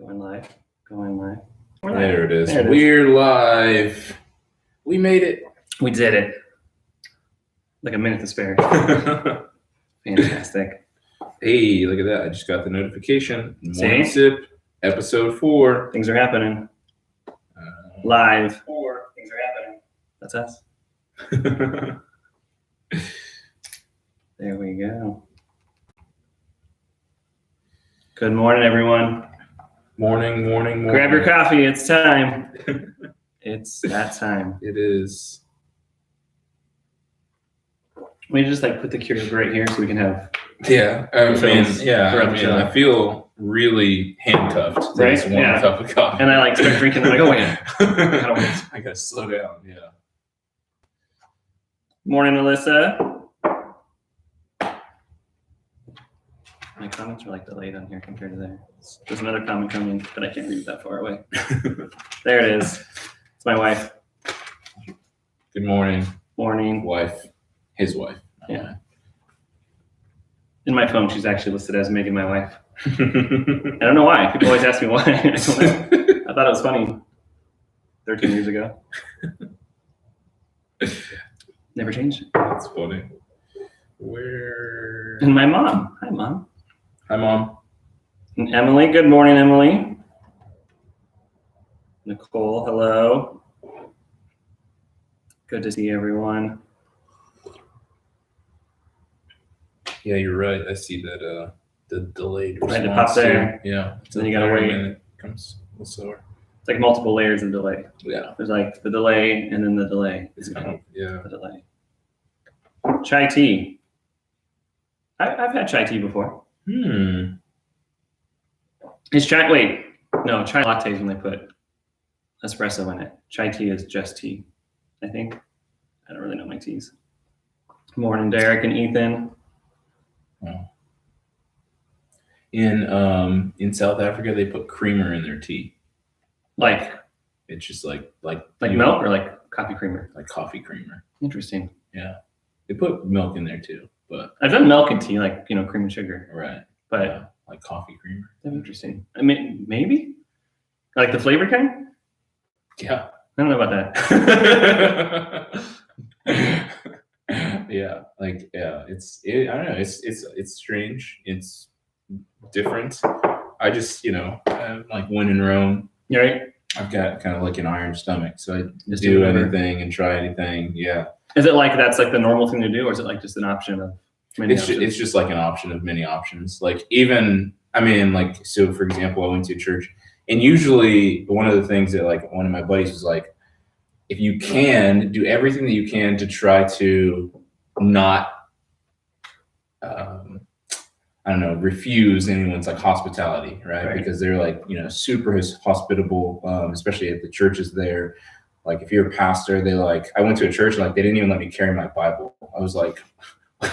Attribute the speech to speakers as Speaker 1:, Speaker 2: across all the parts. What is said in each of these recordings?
Speaker 1: Going live. We're
Speaker 2: There
Speaker 1: live.
Speaker 2: it is.
Speaker 1: There it is.
Speaker 2: We're live. We made it.
Speaker 1: We did it. Like a minute to spare. Fantastic.
Speaker 2: Hey, look at that. I just got the notification. Morning
Speaker 1: See?
Speaker 2: Sip, episode 4.
Speaker 1: Things are happening. Live. Things are happening. That's us. There we go. Good morning, everyone.
Speaker 2: Morning.
Speaker 1: Grab your coffee. It's time. It's that time.
Speaker 2: It is.
Speaker 1: We just like put the Keurig right here so we can have.
Speaker 2: Yeah. I feel really handcuffed to
Speaker 1: Right?
Speaker 2: this one
Speaker 1: Yeah.
Speaker 2: cup of coffee.
Speaker 1: And I like start drinking. I'm like, oh wait. gotta wait.
Speaker 2: I gotta slow down. Yeah.
Speaker 1: Morning, Alyssa. My comments are like delayed on here compared to there. There's another comment coming, but I can't read it that far away. There it is. It's my wife.
Speaker 2: Good morning,
Speaker 1: Morning.
Speaker 2: wife. His wife.
Speaker 1: Yeah. In my phone, she's actually listed as Megan, my wife. I don't know why. People always ask me why. I don't know. I thought it was funny 13 years ago. Never changed.
Speaker 2: That's funny. Where?
Speaker 1: And my mom. Hi, Mom.
Speaker 2: Hi, Mom.
Speaker 1: And Emily. Good morning, Emily. Nicole, hello. Good to see everyone.
Speaker 2: Yeah, you're right. I see that the delayed
Speaker 1: Right,
Speaker 2: response.
Speaker 1: it pops there.
Speaker 2: Yeah.
Speaker 1: So then you gotta wait.
Speaker 2: And it comes a little slower.
Speaker 1: It's like multiple layers of delay.
Speaker 2: Yeah.
Speaker 1: There's like the delay and then the delay.
Speaker 2: It's kind of, yeah.
Speaker 1: The delay. Chai tea. I've had chai tea before. Is chai, wait, no, chai latte is when they put espresso in it. Chai tea is just tea, I think. I don't really know my teas. Morning, Derek and Ethan.
Speaker 2: Oh. In South Africa, they put creamer in their tea.
Speaker 1: Like
Speaker 2: It's just like
Speaker 1: milk or like coffee creamer?
Speaker 2: like coffee creamer.
Speaker 1: Interesting.
Speaker 2: Yeah. They put milk in there too, but
Speaker 1: I've done milk and tea, like, cream and sugar,
Speaker 2: right.
Speaker 1: but
Speaker 2: Yeah, like coffee creamer.
Speaker 1: that's interesting. I mean, maybe? Like the flavor kind?
Speaker 2: Yeah.
Speaker 1: I don't know about that.
Speaker 2: Yeah, I don't know, it's strange, it's different. I just, I'm like when in Rome,
Speaker 1: You right?
Speaker 2: I've got kind of like an iron stomach, so I
Speaker 1: Just
Speaker 2: do
Speaker 1: whatever.
Speaker 2: anything and try anything. Yeah,
Speaker 1: Is it like that's like the normal thing to do, or is it like just an option of many
Speaker 2: it's
Speaker 1: options?
Speaker 2: just like an option of many options. Like even, so for example, I went to church, and usually one of the things that like one of my buddies was like, if you can do everything that you can to try to not refuse anyone's like hospitality, right? Because they're like, super hospitable, especially at the churches there. Like if you're a pastor, I went to a church and like they didn't even let me carry my Bible. I was like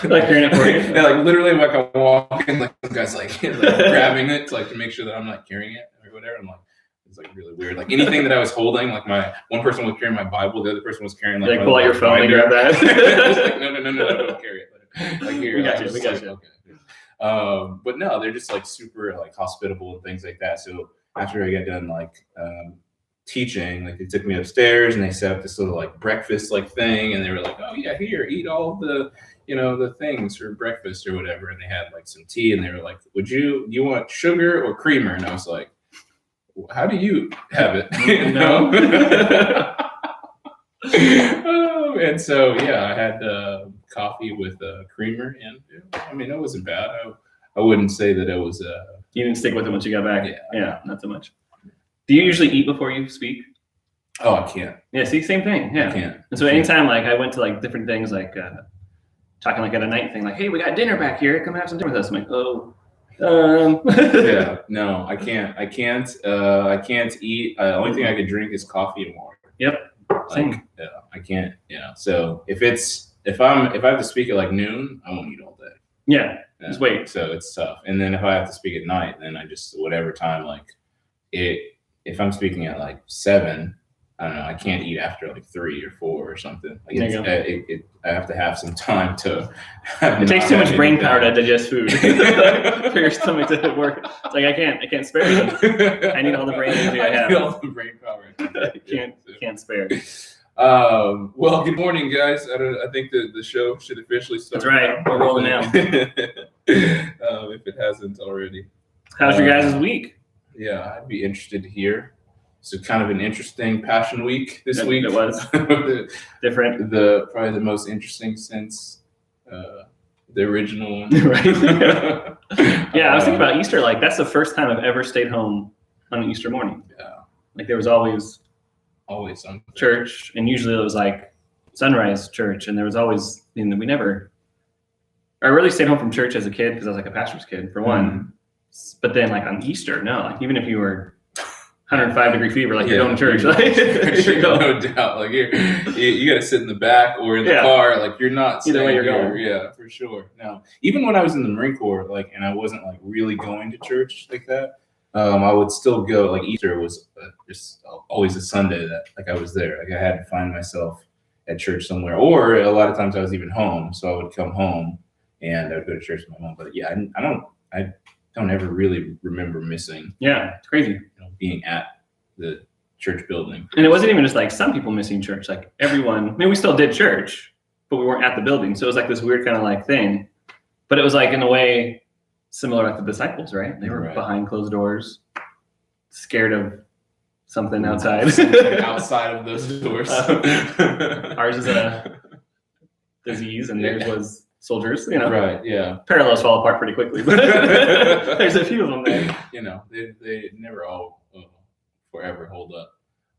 Speaker 1: Like carrying it for you?
Speaker 2: yeah, like literally like I walk in, like some guys like grabbing it to make sure that I'm not carrying it or whatever. I'm like, it's like really weird. Like anything that I was holding, like my one person was carrying my Bible, the other person was carrying like
Speaker 1: pull out your phone and grab that.
Speaker 2: I was like, no, don't carry it. Like here,
Speaker 1: We got
Speaker 2: I
Speaker 1: you.
Speaker 2: was like, okay. But no, they're just like super like hospitable and things like that. So after I got done like teaching, like they took me upstairs and they set up this little like breakfast like thing, and they were like, oh yeah, here, eat all the the things for breakfast or whatever. And they had like some tea, and they were like, you want sugar or creamer? And I was like, how do you have it?
Speaker 1: No.
Speaker 2: And so yeah, I had coffee with creamer, and it wasn't bad. I wouldn't say that it was
Speaker 1: You didn't stick with it once you got back.
Speaker 2: Yeah.
Speaker 1: Not so much. Do you usually eat before you speak?
Speaker 2: oh, I can't.
Speaker 1: Yeah, see, same thing.
Speaker 2: I
Speaker 1: Yeah.
Speaker 2: can't.
Speaker 1: And so anytime like I went to like different things, like talking like at a night thing, like, hey, we got dinner back here. Come have some dinner with us. I'm like, oh.
Speaker 2: Yeah, no, I can't eat. The only thing I could drink is coffee and water.
Speaker 1: Yep. Same.
Speaker 2: Yeah, I can't. Yeah. So if I have to speak at like noon, I won't eat all day.
Speaker 1: Yeah. Just wait.
Speaker 2: So it's tough. And then if I have to speak at night, then I just whatever time if I'm speaking at like 7, I don't know. I can't eat after like 3 or 4 or something. Like
Speaker 1: There you
Speaker 2: it's, I have to have some time to.
Speaker 1: It takes too much brain power to digest food for your stomach to work. It's like I can't spare it. I need all the brain energy I have.
Speaker 2: need all the brain power.
Speaker 1: Can't spare.
Speaker 2: Well, good morning, guys. I think the show should officially start.
Speaker 1: That's right. We're rolling now.
Speaker 2: If it hasn't already.
Speaker 1: How's your guys' week?
Speaker 2: Yeah, I'd be interested to hear. So kind of an interesting Passion Week this week.
Speaker 1: It was different.
Speaker 2: Probably the most interesting since the original one.
Speaker 1: Right. Yeah, I was thinking about Easter. Like that's the first time I've ever stayed home on an Easter morning.
Speaker 2: Yeah.
Speaker 1: Like there was always
Speaker 2: something.
Speaker 1: Church, and usually it was like sunrise church, and there was always we never. I really stayed home from church as a kid because I was like a pastor's kid for one. But then like on Easter, no, like even if you were 105-degree fever, like you're going to church. Like,
Speaker 2: no doubt. Like you got to sit in the back or in the car. Like you're not.
Speaker 1: Either way, you're going.
Speaker 2: Yeah, for sure. Now, even when I was in the Marine Corps, like, and I wasn't like really going to church like that, I would still go. Like Easter was just always a Sunday that like I was there. Like I had to find myself at church somewhere, or a lot of times I was even home, so I would come home and I would go to church with my mom. But yeah, I don't ever really remember missing.
Speaker 1: Yeah, it's crazy.
Speaker 2: Being at the church building.
Speaker 1: And it wasn't even just like some people missing church. Like everyone, I mean, we still did church, but we weren't at the building. So it was like this weird kind of like thing. But it was like in a way similar to the disciples, right? They were behind closed doors, scared of something outside.
Speaker 2: Outside of those doors.
Speaker 1: Ours is a disease and theirs was soldiers,
Speaker 2: Right, yeah.
Speaker 1: Parallels fall apart pretty quickly, but there's a few of them there.
Speaker 2: They never all forever hold up.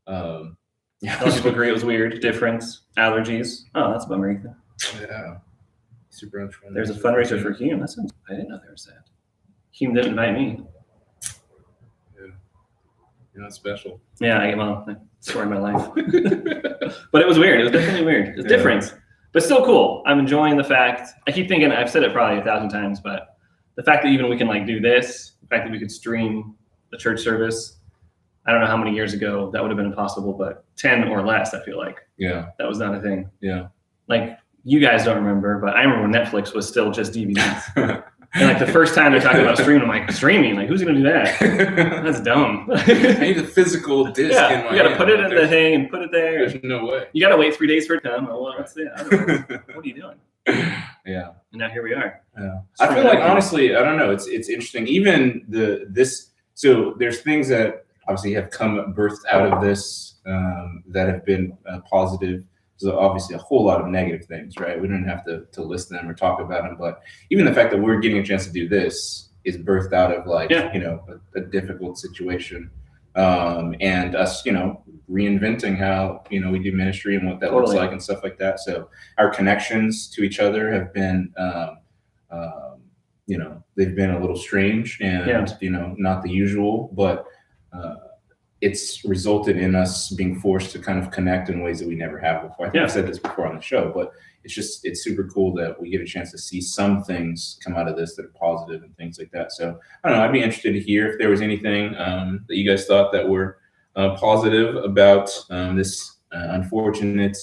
Speaker 1: A lot of people agree it was weird. Difference, allergies. Oh, that's a bummer.
Speaker 2: Yeah. Super unfriendly.
Speaker 1: There's a fundraiser for Hume. I didn't know there was that. Hume didn't invite me.
Speaker 2: Yeah. You're not special.
Speaker 1: Yeah, I swear my life. But it was weird. It was definitely weird. It's different. But still cool. I'm enjoying the fact, I keep thinking, I've said it probably 1,000 times, but the fact that even we can like do this, the fact that we could stream the church service, I don't know how many years ago that would have been impossible, but 10 or less, I feel like.
Speaker 2: Yeah.
Speaker 1: That was not a thing.
Speaker 2: Yeah.
Speaker 1: Like you guys don't remember, but I remember when Netflix was still just DVDs. And like the first time they're talking about streaming, I'm like, streaming? Like who's going to do that? That's dumb.
Speaker 2: I need a physical disc in my
Speaker 1: you got to put it in the thing and put it there.
Speaker 2: There's no way.
Speaker 1: You got to wait 3 days for it to come. Oh, well, that's it. What are you doing?
Speaker 2: Yeah.
Speaker 1: And now here we are.
Speaker 2: Yeah. I feel like honestly, I don't know. It's interesting. Even so there's things that obviously have birthed out of this that have been positive. So obviously a whole lot of negative things, right? We don't have to list them or talk about them, but even the fact that we're getting a chance to do this is birthed out of like, a difficult situation. And us, reinventing how, we do ministry and what that looks like and stuff like that. So our connections to each other have been, they've been a little strange and, not the usual, but, it's resulted in us being forced to kind of connect in ways that we never have before. I think I've said this before on the show, but it's super cool that we get a chance to see some things come out of this that are positive and things like that. So I don't know, I'd be interested to hear if there was anything that you guys thought that were positive about this unfortunate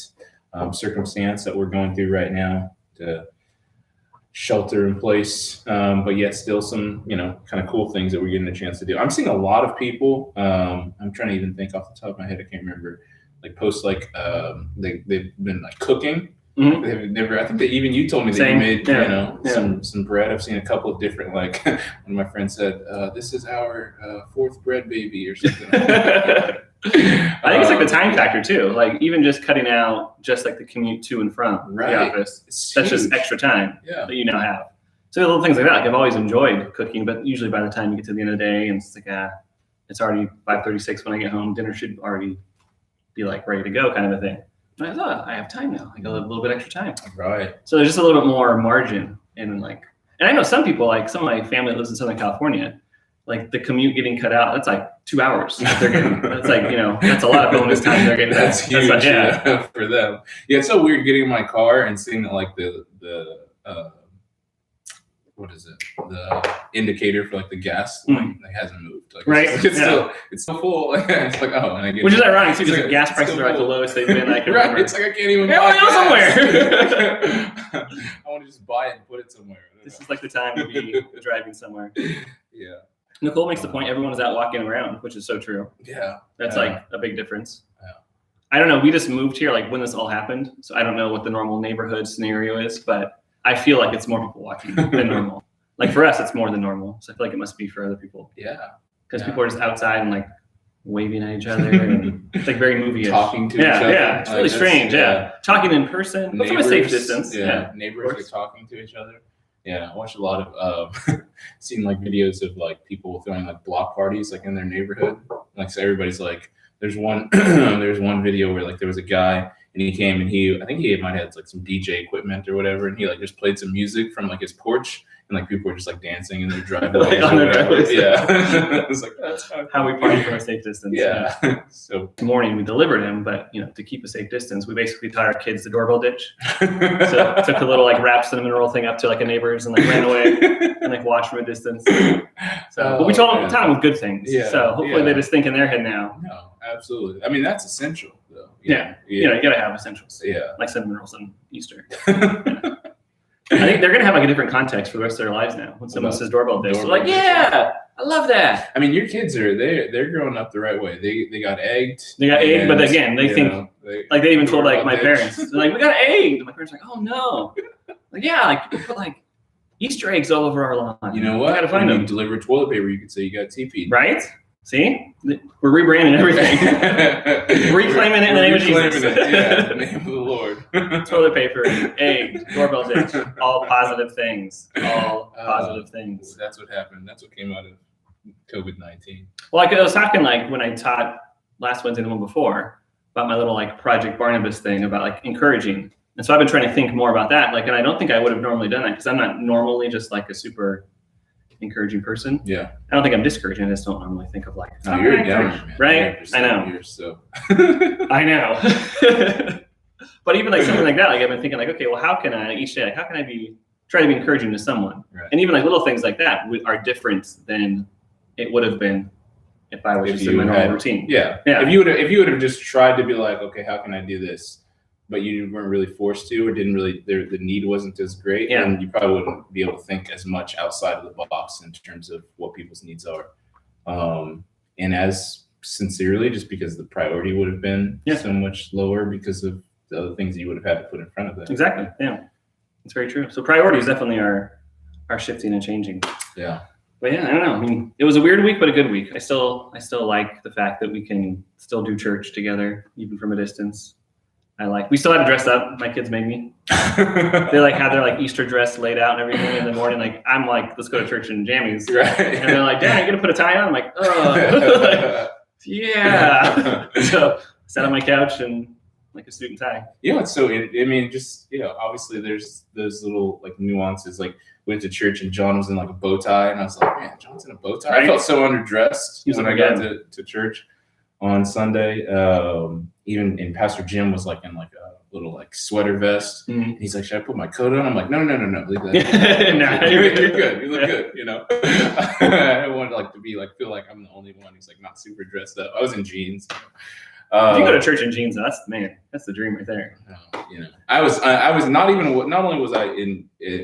Speaker 2: circumstance that we're going through right now to shelter in place, but yet still some, kind of cool things that we're getting a chance to do. I'm seeing a lot of people, I'm trying to even think off the top of my head, I can't remember, like posts like they've been like cooking. Mm-hmm. They've never, I think that even you told me that you made, some bread. I've seen a couple of different, like one of my friends said, this is our 4th bread baby or something.
Speaker 1: I think it's like the time factor too. Like even just cutting out just like the commute to and from the office. That's just extra time that you now have. So little things like that. Like I've always enjoyed cooking, but usually by the time you get to the end of the day and it's like, it's already 5:36 when I get home. Dinner should already be like ready to go, kind of a thing. And I thought I have time now. I got a little bit extra time.
Speaker 2: Right.
Speaker 1: So there's just a little bit more margin and I know some people, like some of my family that lives in Southern California, like the commute getting cut out, that's like 2 hours. They're getting, that's like, that's a lot of bonus time they're getting.
Speaker 2: That's huge for them. Yeah, it's so weird getting in my car and seeing that like the what is it? The indicator for like the gas line hasn't moved. Like,
Speaker 1: right.
Speaker 2: It's still full. It's like, oh, and I get
Speaker 1: which is ironic too, because gas prices are at the lowest they've been. I can
Speaker 2: right.
Speaker 1: remember.
Speaker 2: It's like I can't even
Speaker 1: buy gas somewhere.
Speaker 2: I want to just buy it and put it somewhere.
Speaker 1: This is like the time to be driving somewhere.
Speaker 2: Yeah.
Speaker 1: Nicole makes the point everyone is out walking around, which is so true.
Speaker 2: Yeah.
Speaker 1: That's like a big difference.
Speaker 2: Yeah.
Speaker 1: I don't know. We just moved here like when this all happened. So I don't know what the normal neighborhood scenario is, but I feel like it's more people walking than normal. Like for us, it's more than normal. So I feel like it must be for other people.
Speaker 2: Yeah.
Speaker 1: Because people are just outside and like waving at each other. And it's like very movie-ish.
Speaker 2: Talking to each other.
Speaker 1: Yeah. It's really strange. Yeah. Talking in person, but from a safe distance.
Speaker 2: Yeah. Neighbors are talking to each other. Yeah, I watch a lot of seen like videos of like people throwing like block parties like in their neighborhood. Like so everybody's like, there's one video where like there was a guy and he came and I think he might have had like some DJ equipment or whatever, and he like just played some music from like his porch, and like people were just like dancing in their driveway.
Speaker 1: On their driveways.
Speaker 2: Yeah. It's like that's
Speaker 1: how we party from a safe distance.
Speaker 2: Yeah. So
Speaker 1: this morning we delivered him, but to keep a safe distance, we basically taught our kids the doorbell ditch. So took a little like wrapped cinnamon roll thing up to like a neighbor's and like ran away and like watched from a distance. So but we taught them with good things.
Speaker 2: Yeah.
Speaker 1: So hopefully they just think in their head now.
Speaker 2: No, absolutely. I mean that's essential though.
Speaker 1: Yeah. You gotta have essentials.
Speaker 2: Yeah.
Speaker 1: Like cinnamon rolls on Easter. I think they're gonna have like a different context for the rest of their lives now. When someone says doorbell ditch, they're like, yeah, I love that.
Speaker 2: I mean, your kids they're growing up the right way. They got egged.
Speaker 1: They got egged, but again, they think like they even told like my parents, they're like, we got egged. And my parents are like, oh no. Like yeah, like people put like Easter eggs all over our lawn.
Speaker 2: You know what?
Speaker 1: Gotta find them.
Speaker 2: You deliver toilet paper, you could say you got TP'd.
Speaker 1: Right? See? We're rebranding everything. Reclaiming it in the name of Jesus.
Speaker 2: Yeah, in the name of the Lord.
Speaker 1: Toilet paper, egg, doorbell ditch, all positive things. All positive things.
Speaker 2: That's what happened. That's what came out of COVID-19.
Speaker 1: Well, like I was talking like when I taught last Wednesday and the one before about my little like Project Barnabas thing about like encouraging. And so I've been trying to think more about that. Like, and I don't think I would have normally done that because I'm not normally just like a super encouraging person.
Speaker 2: Yeah.
Speaker 1: I don't think I'm discouraging. I just don't normally think of like,
Speaker 2: no, you're down, man.
Speaker 1: Right? I know.
Speaker 2: Years, so.
Speaker 1: I know. But even like something like that, like I've been thinking like, okay, well, how can I each day, like, how can I try to be encouraging to someone?
Speaker 2: Right.
Speaker 1: And even like little things like that are different than it would have been if I was just in my normal routine.
Speaker 2: Yeah. If you would have just tried to be like, okay, how can I do this? But you weren't really forced to, or didn't really, the need wasn't as great, and you probably wouldn't be able to think as much outside of the box in terms of what people's needs are. And as sincerely, just because the priority would have been so much lower because of the other things that you would have had to put in front of it.
Speaker 1: Exactly. Yeah. It's very true. So priorities definitely are shifting and changing.
Speaker 2: Yeah.
Speaker 1: But yeah, I don't know. I mean, it was a weird week, but a good week. I still like the fact that we can still do church together, even from a distance. We still had to dress up. My kids made me. They like had their like Easter dress laid out and everything in the morning. Like I'm like, let's go to church in jammies.
Speaker 2: Right.
Speaker 1: And they're like, Dad, you gonna put a tie on? I'm like, oh, like, yeah. So sat on my couch and like a suit and tie.
Speaker 2: It's so. I mean, just obviously there's those little like nuances. Like went to church and John was in like a bow tie, and I was like, man, John's in a bow tie. Right? I felt so underdressed when I got to church on Sunday. Even in Pastor Jim was like in like a little like sweater vest. Mm-hmm. He's like, should I put my coat on? I'm like, no, leave that.
Speaker 1: No,
Speaker 2: you're good. You look good. I wanted like to be like feel like I'm the only one who's like not super dressed up. I was in jeans.
Speaker 1: If you go to church in jeans, that's the dream right there.
Speaker 2: I was not only was I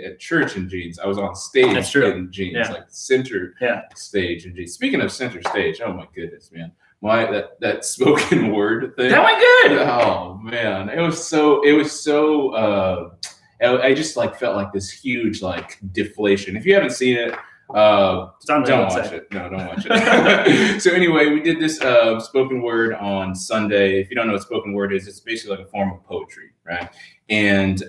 Speaker 2: at church in jeans, I was on stage in jeans, like center stage in jeans. Speaking of center stage, oh my goodness, man. That spoken word thing.
Speaker 1: That went good.
Speaker 2: Oh man, it was so. I just like felt like this huge like deflation. If you haven't seen it, don't watch it. No, don't watch it. So anyway, we did this spoken word on Sunday. If you don't know what spoken word is, it's basically like a form of poetry, right? And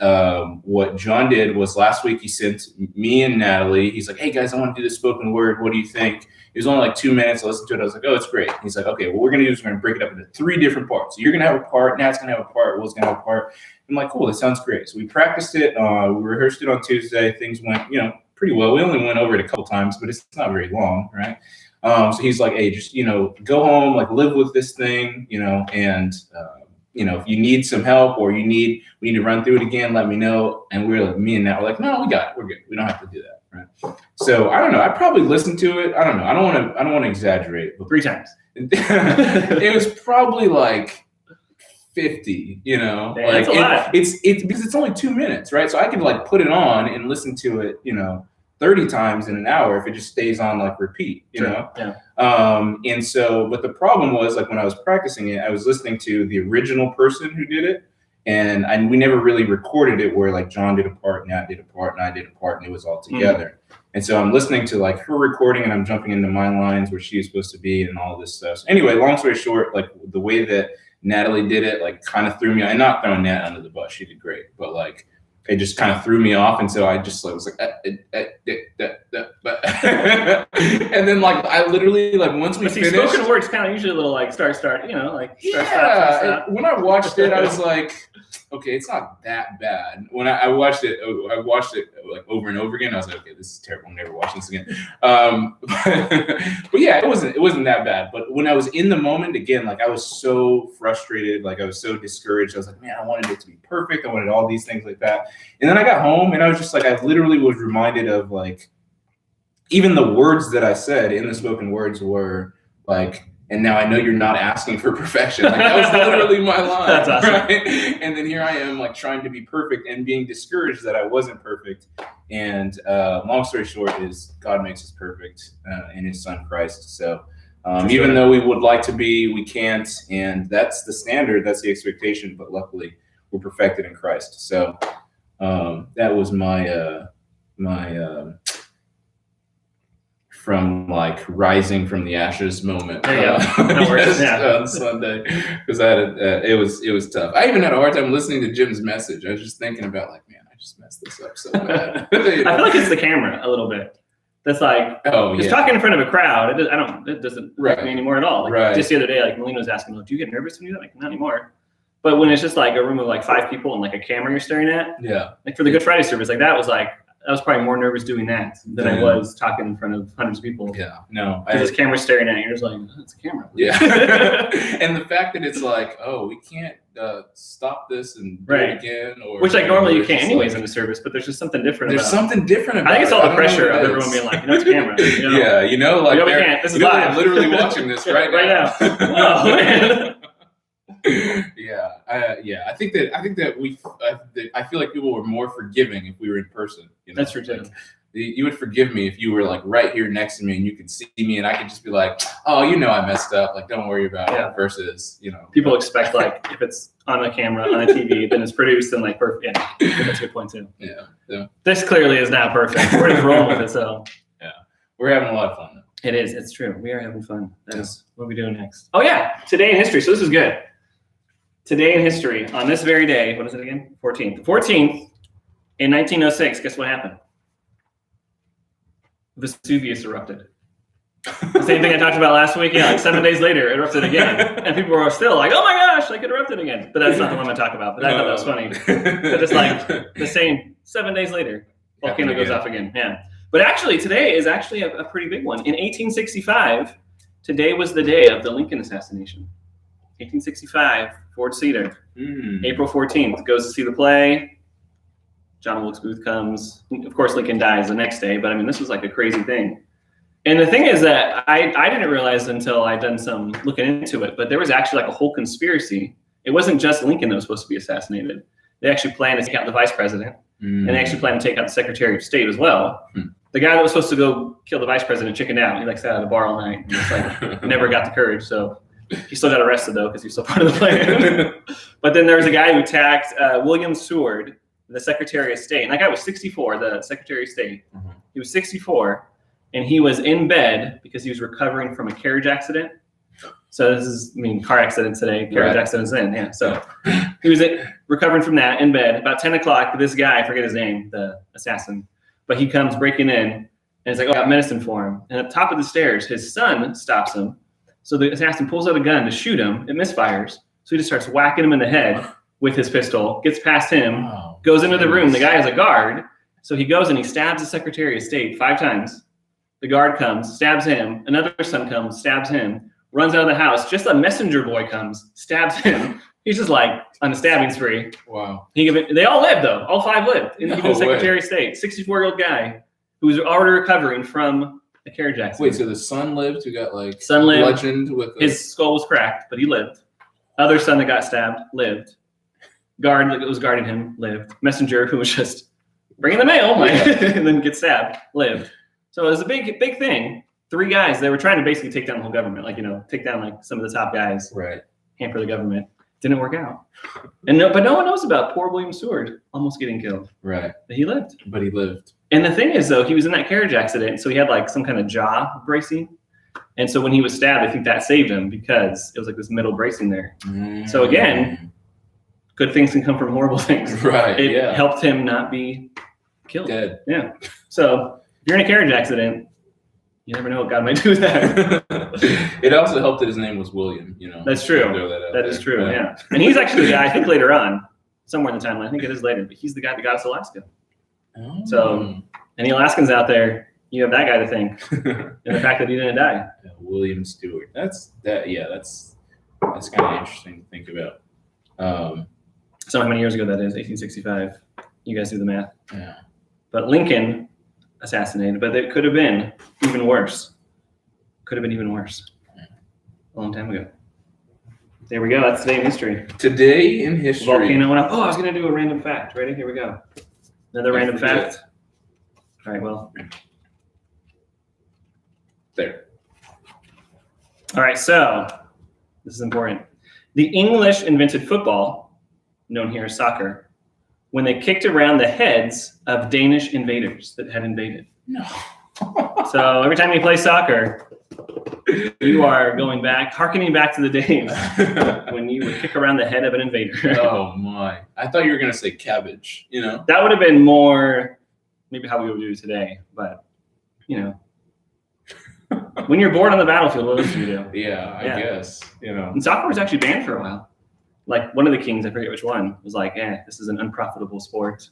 Speaker 2: what John did was last week he sent me and Natalie. He's like, "Hey guys, I want to do this spoken word. What do you think?" It was only like 2 minutes. I listened to it. I was like, "Oh, it's great." He's like, "Okay, what we're gonna do is we're gonna break it up into 3 different parts. So you're gonna have a part, Nat's gonna have a part, Will's gonna have a part." I'm like, "Cool, that sounds great." So we practiced it. We rehearsed it on Tuesday. Things went, pretty well. We only went over it a couple times, but it's not very long, right? So he's like, "Hey, just go home, like live with this thing, and if you need some help or we need to run through it again, let me know." And we're like, me and Nat were like, "No, we got it. We're good. We don't have to do that." Right. So I don't know. I probably listened to it. I don't know. I don't want to exaggerate.
Speaker 1: But 3 times.
Speaker 2: It was probably like 50, you know.
Speaker 1: Yeah,
Speaker 2: like
Speaker 1: that's a lot.
Speaker 2: It's because it's only 2 minutes, right? So I could like put it on and listen to it, you know, 30 times in an hour if it just stays on like repeat, you know?
Speaker 1: Yeah.
Speaker 2: And so, but the problem was like when I was practicing it, I was listening to the original person who did it. And we never really recorded it where like John did a part, Nat did a part, and I did a part, and it was all together. And so I'm listening to like her recording and I'm jumping into my lines where she was supposed to be and all this stuff. So anyway, long story short, like the way that Natalie did it, like kind of threw me, and not throwing Nat under the bus, she did great, but like it just kind of threw me off. And so I just like was like, and then like I literally like once we finished,
Speaker 1: spoken words kind of usually a little like start, you know, like start, stop.
Speaker 2: When I watched it, I was like, okay, it's not that bad. When I watched it like over and over again. I was like, okay, this is terrible. I'm never watching this again. But yeah, it wasn't that bad. But when I was in the moment again, like I was so frustrated, like I was so discouraged. I was like, man, I wanted it to be perfect. I wanted all these things like that. And then I got home and I was just like, I literally was reminded of like, even the words that I said in the spoken words were like, and now I know you're not asking for perfection. Like that was literally my line.
Speaker 1: That's awesome.
Speaker 2: Right? And then here I am like trying to be perfect and being discouraged that I wasn't perfect. And long story short is God makes us perfect in his son Christ. So even though we would like to be, we can't. And that's the standard, that's the expectation. But luckily we're perfected in Christ. So that was my from like rising from the ashes moment on Sunday, because I had it was tough. I even had a hard time listening to Jim's message. I was just thinking about like, man, I just messed this up so bad.
Speaker 1: I feel like it's the camera a little bit. That's like, just talking in front of a crowd. It doesn't affect me anymore at all. Like just the other day, like Melina was asking, do you get nervous when you do that? Like, not anymore. But when it's just like a room of like 5 people and like a camera you're staring at, like for the Good Friday service, like that was I was probably more nervous doing that than I was talking in front of hundreds of people.
Speaker 2: Yeah, no.
Speaker 1: Because this camera's staring at you, you're just like, it's a camera.
Speaker 2: Yeah. And the fact that it's like, oh, we can't stop this and do it again.
Speaker 1: Which like normally you can't anyways in the service, but there's just something different
Speaker 2: about it. There's something different about it.
Speaker 1: I think it's all the pressure of everyone being like, it's a camera. You know?
Speaker 2: Yeah, you know, like
Speaker 1: this is live.
Speaker 2: I'm literally watching this right now.
Speaker 1: Wow, man.
Speaker 2: I think that I feel like people were more forgiving if we were in person. You know?
Speaker 1: That's true too.
Speaker 2: Like, you would forgive me if you were like right here next to me and you could see me and I could just be like, oh, you know, I messed up. Like, don't worry about it. Versus, you know,
Speaker 1: people expect like if it's on a camera on a TV, then it's produced and like perfect. Yeah, that's a good point too.
Speaker 2: Yeah.
Speaker 1: This clearly is not perfect. We're just rolling with it. So
Speaker 2: yeah, we're having a lot of fun though.
Speaker 1: It is. It's true. We are having fun. That is what we're doing next. Oh yeah, today in history. So this is good. Today in history, on this very day, what is it again? 14th. 14th, in 1906, guess what happened? Vesuvius erupted. The same thing I talked about last week. Yeah, like 7 days later, it erupted again. And people were still like, oh my gosh, like it erupted again. But that's not the one I talk about. But I thought that was funny. But it's like the same 7 days later, volcano goes off again. Yeah. But actually, today is actually a pretty big one. In 1865, today was the day of the Lincoln assassination. 1865, Ford Cedar. April 14th, goes to see the play. John Wilkes Booth comes. Of course, Lincoln dies the next day, but I mean, this was like a crazy thing. And the thing is that I didn't realize until I'd done some looking into it, but there was actually like a whole conspiracy. It wasn't just Lincoln that was supposed to be assassinated. They actually planned to take out the vice president, and they actually planned to take out the Secretary of State as well. The guy that was supposed to go kill the vice president chickened out. He like sat at a bar all night and just like never got the courage. So he still got arrested though because he's still part of the plan. But then there was a guy who attacked William Seward, the Secretary of State. And that guy was 64, the Secretary of State. He was 64, and he was in bed because he was recovering from a carriage accident. So this is, car accidents today, carriage accidents then. Yeah. So he was recovering from that in bed. About 10 o'clock, this guy, I forget his name, the assassin, but he comes breaking in, and he's like, I got medicine for him. And at the top of the stairs, his son stops him. So the assassin pulls out a gun to shoot him. It misfires. So he just starts whacking him in the head with his pistol, gets past him, goes into the room. The guy is a guard. So he goes and he stabs the Secretary of State 5 times. The guard comes, stabs him. Another son comes, stabs him, runs out of the house. Just a messenger boy comes, stabs him. He's just like on a stabbing spree.
Speaker 2: Wow.
Speaker 1: They all lived though. All 5 lived. Even the Secretary of State, 64-year-old guy who who was already recovering from a carriage accident.
Speaker 2: Wait, so the son lived who got like
Speaker 1: son lived,
Speaker 2: bludgeoned with
Speaker 1: his skull was cracked, but he lived. Other son that got stabbed lived. Guard that was guarding him lived. Messenger who was just bringing the mail and then get stabbed lived. So it was a big thing. 3 guys, they were trying to basically take down the whole government, like, take down like some of the top guys,
Speaker 2: right?
Speaker 1: Hamper the government. Didn't work out. But no one knows about poor William Seward almost getting killed.
Speaker 2: Right.
Speaker 1: But he lived.
Speaker 2: And
Speaker 1: the thing is, though, he was in that carriage accident, so he had like some kind of jaw bracing. And so when he was stabbed, I think that saved him because it was like this middle bracing there. So again, good things can come from horrible things.
Speaker 2: Right.
Speaker 1: It helped him not be killed.
Speaker 2: Dead.
Speaker 1: Yeah. So if you're in a carriage accident, you never know what God might do with that.
Speaker 2: It also helped that his name was William,
Speaker 1: That's true. That is true, yeah. And he's actually the guy, I think later on, somewhere in the timeline, I think it is later, but he's the guy that got us Alaska. Oh. So any Alaskans out there, you have that guy to thank. And the fact that he didn't die.
Speaker 2: Yeah, William Stewart. That's kind of interesting to think about.
Speaker 1: So how many years ago that is? 1865. You guys do the math.
Speaker 2: Yeah.
Speaker 1: But Lincoln assassinated, but it could have been even worse. A long time ago. There we go. That's today in history.
Speaker 2: Today in history.
Speaker 1: Volcano went up. Oh, I was going to do a random fact. Ready? Here we go. Another random fact. All right, well.
Speaker 2: There.
Speaker 1: All right, so this is important. The English invented football, known here as soccer, when they kicked around the heads of Danish invaders that had invaded.
Speaker 2: No.
Speaker 1: So every time you play soccer, you are hearkening back to the days when you would kick around the head of an invader.
Speaker 2: Oh my. I thought you were going to say cabbage,
Speaker 1: That would have been more maybe how we would do it today, but, when you're bored on the battlefield, what else do you do?
Speaker 2: Yeah, I guess,
Speaker 1: And soccer was actually banned for a while. Like one of the kings, I forget which one, was like, this is an unprofitable sport.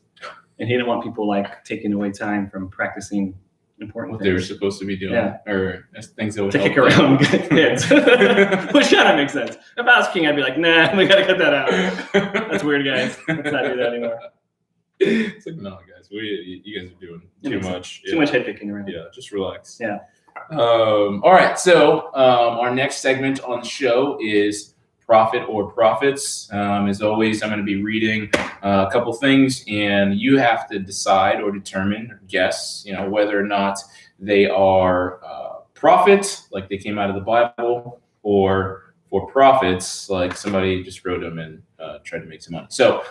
Speaker 1: And he didn't want people like taking away time from practicing important things.
Speaker 2: They were supposed to be doing, or things that would
Speaker 1: to kick around kids. Which kind of makes sense. If I was king, I'd be like, nah, we gotta cut that out. That's weird, guys. Let's not do that anymore.
Speaker 2: It's like, no, guys, you guys are doing too much.
Speaker 1: Too much head kicking around.
Speaker 2: Yeah, just relax.
Speaker 1: Yeah.
Speaker 2: All right, so our next segment on the show is Prophet or Prophets. As always, I'm going to be reading a couple things, and you have to decide or determine, or guess, whether or not they are prophets, like they came out of the Bible, or for profits, like somebody just wrote them and tried to make some money. So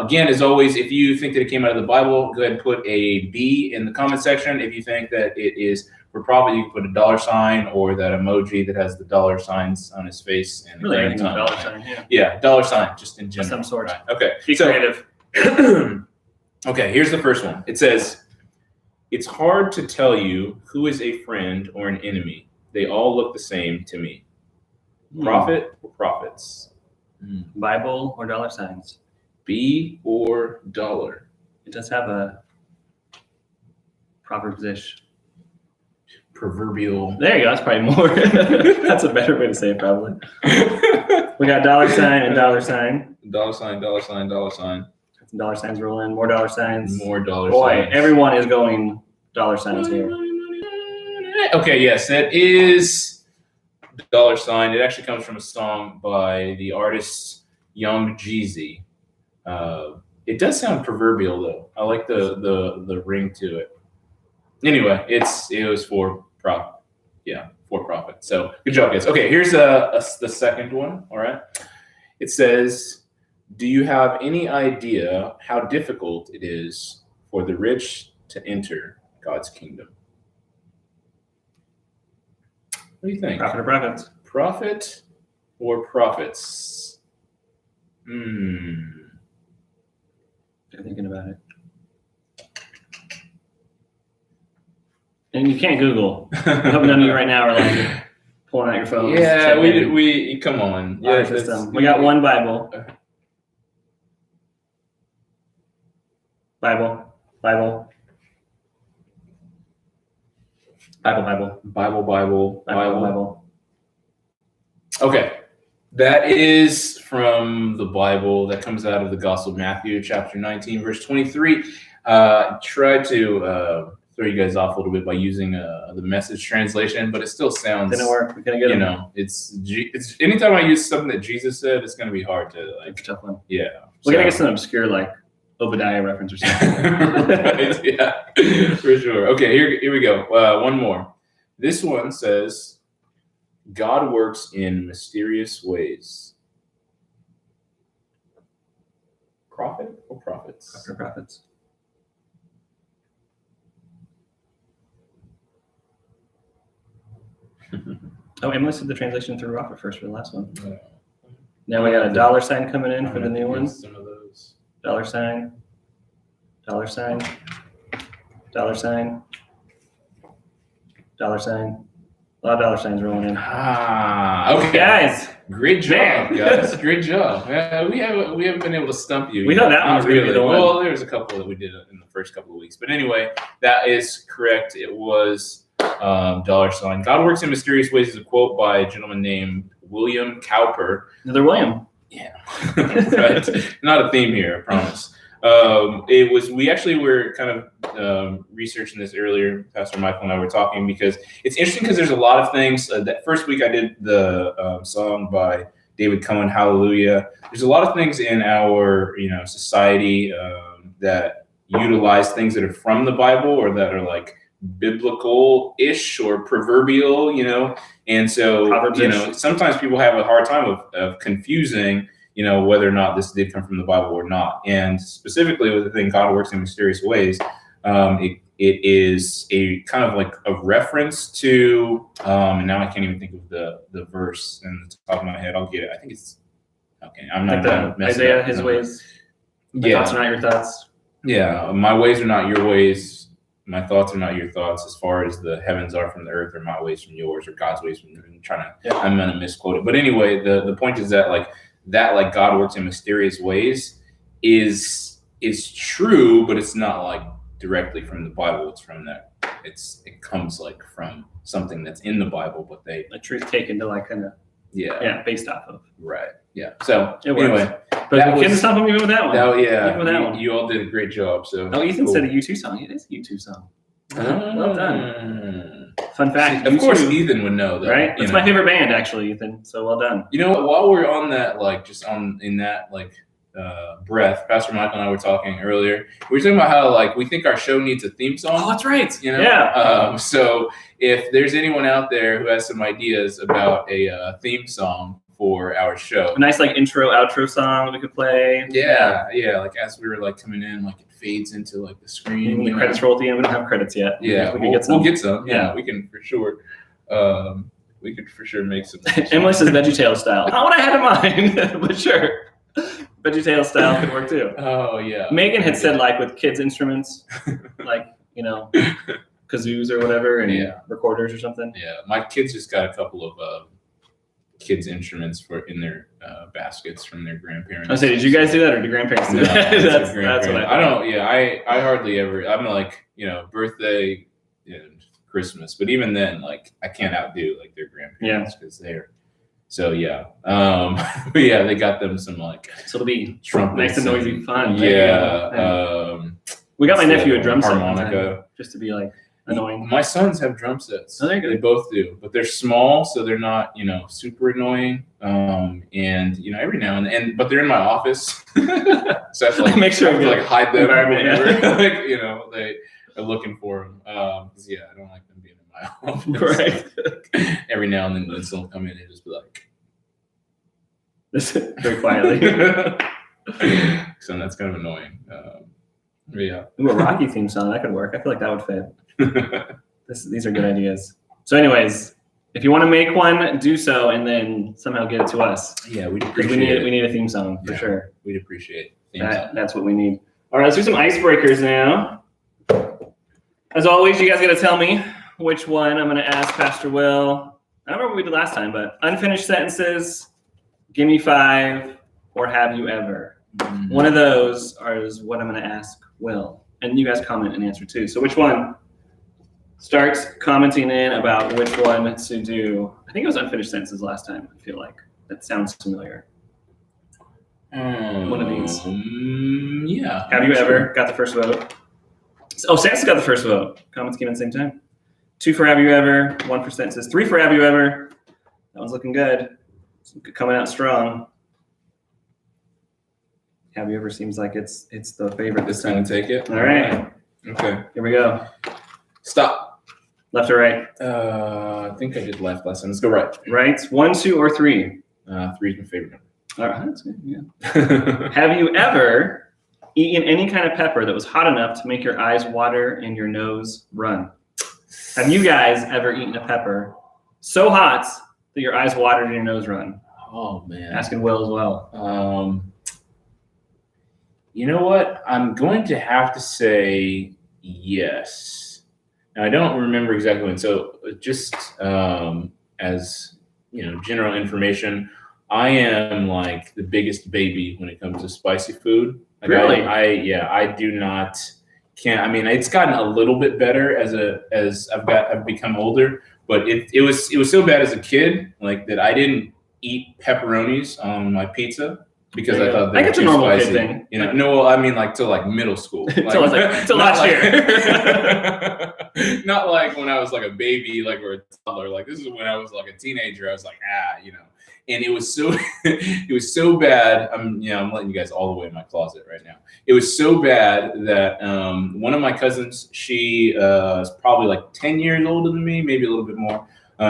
Speaker 2: again, as always, if you think that it came out of the Bible, go ahead and put a B in the comment section. If you think that it is for profit, you can put a $, or that emoji that has the $signs on his face. And
Speaker 1: really, anything with $sign,
Speaker 2: yeah, $sign, just in general.
Speaker 1: Of some sort.
Speaker 2: Right. Okay.
Speaker 1: Be creative.
Speaker 2: Okay, here's the first one. It says, "It's hard to tell you who is a friend or an enemy. They all look the same to me." Prophet or prophets?
Speaker 1: Bible or $signs?
Speaker 2: B or dollar?
Speaker 1: It does have a Proverbs-ish.
Speaker 2: Proverbial.
Speaker 1: There you go. That's probably more. That's a better way to say it, probably. We got $sign and $sign.
Speaker 2: $sign.
Speaker 1: Some $signs roll in. More $signs.
Speaker 2: More $signs.
Speaker 1: Boy, everyone is going $signs here.
Speaker 2: Okay, yes, that is $sign. It actually comes from a song by the artist Young Jeezy. It does sound proverbial though. I like the ring to it. Anyway, it was for profit. Yeah, for profit. So good job, guys. Okay, here's the second one. All right. It says, "Do you have any idea how difficult it is for the rich to enter God's kingdom?" What do you think?
Speaker 1: Prophet or prophets?
Speaker 2: Prophet or prophets?
Speaker 1: You're thinking about it. And you can't Google. I hope none of you right now are like pulling out your phones.
Speaker 2: Yeah, we come on. Yeah,
Speaker 1: we got one Bible. Bible.
Speaker 2: Okay. That is from the Bible. That comes out of the Gospel of Matthew, chapter 19, verse 23. Try to throw you guys off a little bit by using the Message translation, but it still sounds.
Speaker 1: Didn't work. We couldn't get it.
Speaker 2: It's anytime I use something that Jesus said, it's going to be hard to like.
Speaker 1: It's a tough one.
Speaker 2: Yeah.
Speaker 1: We're gonna get some obscure like Obadiah reference or something.
Speaker 2: Right, yeah, for sure. Okay, here we go. One more. This one says, "God works in mysterious ways." Prophet or prophets?
Speaker 1: After prophets. Oh, Emily said the translation threw off at first for the last one. Now we got a dollar sign coming in for the new one.
Speaker 2: Some of those.
Speaker 1: Dollar sign. Dollar sign. Dollar sign. Dollar sign. A lot of dollar signs rolling in.
Speaker 2: Okay.
Speaker 1: Guys.
Speaker 2: Great job, guys. Great job. We haven't been able to stump you.
Speaker 1: We thought that one was really the one.
Speaker 2: Well, there was a couple that we did in the first couple of weeks. But anyway, that is correct. It was dollar sign. God works in mysterious ways is a quote by a gentleman named William Cowper.
Speaker 1: Another William.
Speaker 2: Yeah. Right. Not a theme here, I promise. We actually were kind of researching this earlier. Pastor Michael and I were talking because it's interesting because there's a lot of things. That first week I did the song by David Cohen, Hallelujah. There's a lot of things in our society that utilize things that are from the Bible or that are like biblical-ish or proverbial, and so
Speaker 1: Proverbs-ish.
Speaker 2: Sometimes people have a hard time of confusing whether or not this did come from the Bible or not. And specifically with the thing, God works in mysterious ways, it is a kind of like a reference to, and now I can't even think of the verse in the top of my head. I'll get it. I think it's, okay, I'm not
Speaker 1: like Isaiah, his ways. My thoughts are not your thoughts.
Speaker 2: Yeah, my ways are not your ways. My thoughts are not your thoughts. As far as the heavens are from the earth, or my ways from yours, or God's ways from yours. I'm going to misquote it. But anyway, the point is that like God works in mysterious ways is true, but it's not like directly from the Bible. It's from that. It comes like from something that's in the Bible, but a
Speaker 1: truth taken to like kind of based off of.
Speaker 2: Right. Yeah. So
Speaker 1: anyway, but we couldn't stop him even with that one.
Speaker 2: That you all did a great job. So
Speaker 1: Ethan said a U2 song. It is a U2 song. Well done. Fun fact.
Speaker 2: Of course, Ethan would know that.
Speaker 1: Right? It's my favorite band, actually, Ethan. So well done.
Speaker 2: You know what? While we're on that, in that breath, Pastor Michael and I were talking earlier. We were talking about how we think our show needs a theme song.
Speaker 1: Oh, that's right.
Speaker 2: Yeah. So if there's anyone out there who has some ideas about a theme song for our show,
Speaker 1: a nice intro outro song we could play.
Speaker 2: Yeah. Like as we were coming in, it fades into the screen.
Speaker 1: When the credits roll at the end, we don't have credits yet.
Speaker 2: Yeah, we'll get some. Yeah, we can for sure. We could for sure make some.
Speaker 1: Emily says VeggieTales style. Not what I had in mind, but sure. VeggieTales style could work too.
Speaker 2: Oh yeah.
Speaker 1: Megan had said with kids instruments, kazoos or whatever, and recorders or something.
Speaker 2: Yeah, my kids just got a couple of kids instruments in their baskets from their grandparents.
Speaker 1: I say, did you guys do that, or do grandparents do that? That's what
Speaker 2: I don't. Yeah, I hardly ever. I'm birthday and Christmas, but even then, I can't outdo their grandparents because they're. So yeah, but yeah, they got them some
Speaker 1: so it'll be
Speaker 2: trumpets,
Speaker 1: nice and noisy, fun.
Speaker 2: Yeah,
Speaker 1: we got my nephew a drum set
Speaker 2: harmonica
Speaker 1: just to be annoying.
Speaker 2: My sons have drum sets.
Speaker 1: Oh, they
Speaker 2: both do, but they're small, so they're not super annoying. And every now and then, but they're in my office, so I have to
Speaker 1: make sure
Speaker 2: I have to hide them
Speaker 1: environment.
Speaker 2: They are looking for them. I don't like them being in my office.
Speaker 1: Right.
Speaker 2: Every now and then, someone will come in and just be
Speaker 1: very quietly.
Speaker 2: So that's kind of annoying. Yeah.
Speaker 1: Ooh, a Rocky theme song, that could work. I feel like that would fit. These are good ideas. So anyways, if you want to make one, do so and then somehow get it to us.
Speaker 2: Yeah, we'd appreciate it.
Speaker 1: We need a theme song for sure.
Speaker 2: We'd appreciate
Speaker 1: that's what we need. All right, let's do some icebreakers now. As always, you guys got to tell me which one. I'm going to ask Pastor Will. I don't remember what we did last time, but unfinished sentences, give me 5, or have you ever? Mm-hmm. One of those is what I'm going to ask Will. And you guys comment and answer too. So which one? Start commenting in about which one to do. I think it was unfinished sentences last time. I feel like that sounds familiar. One of these.
Speaker 2: Yeah.
Speaker 1: Have you ever got the first vote? Oh, Samson got the first vote. Comments came in at the same time. 2 for Have You Ever. 1% says 3 for Have You Ever. That one's looking good. It's coming out strong. Have You Ever seems like it's the favorite this time.
Speaker 2: Gonna take it.
Speaker 1: All right.
Speaker 2: Okay.
Speaker 1: Here we go.
Speaker 2: Stop.
Speaker 1: Left or right?
Speaker 2: I think I did left last time. Let's go right.
Speaker 1: Right. 1, 2, or 3?
Speaker 2: 3 is my favorite number.
Speaker 1: All right. That's good. Yeah. Have you ever eaten any kind of pepper that was hot enough to make your eyes water and your nose run? Have you guys ever eaten a pepper so hot that your eyes watered and your nose run?
Speaker 2: Oh man.
Speaker 1: Asking Will as well.
Speaker 2: You know what? I'm going to have to say yes. Now I don't remember exactly when. So just as general information, I am like the biggest baby when it comes to spicy food. Like
Speaker 1: really?
Speaker 2: I do not. I mean, it's gotten a little bit better as I've become older, but it was so bad as a kid, like that I didn't eat pepperonis on my pizza because I thought they were too spicy. Kid thing. No, I mean like till like middle school,
Speaker 1: till last year.
Speaker 2: Not like when I was like a baby, like or a toddler. Like this is when I was like a teenager. I was like, and it was so bad. I'm letting you guys all the way in my closet right now. It was so bad that one of my cousins, she is probably like 10 years older than me, maybe a little bit more.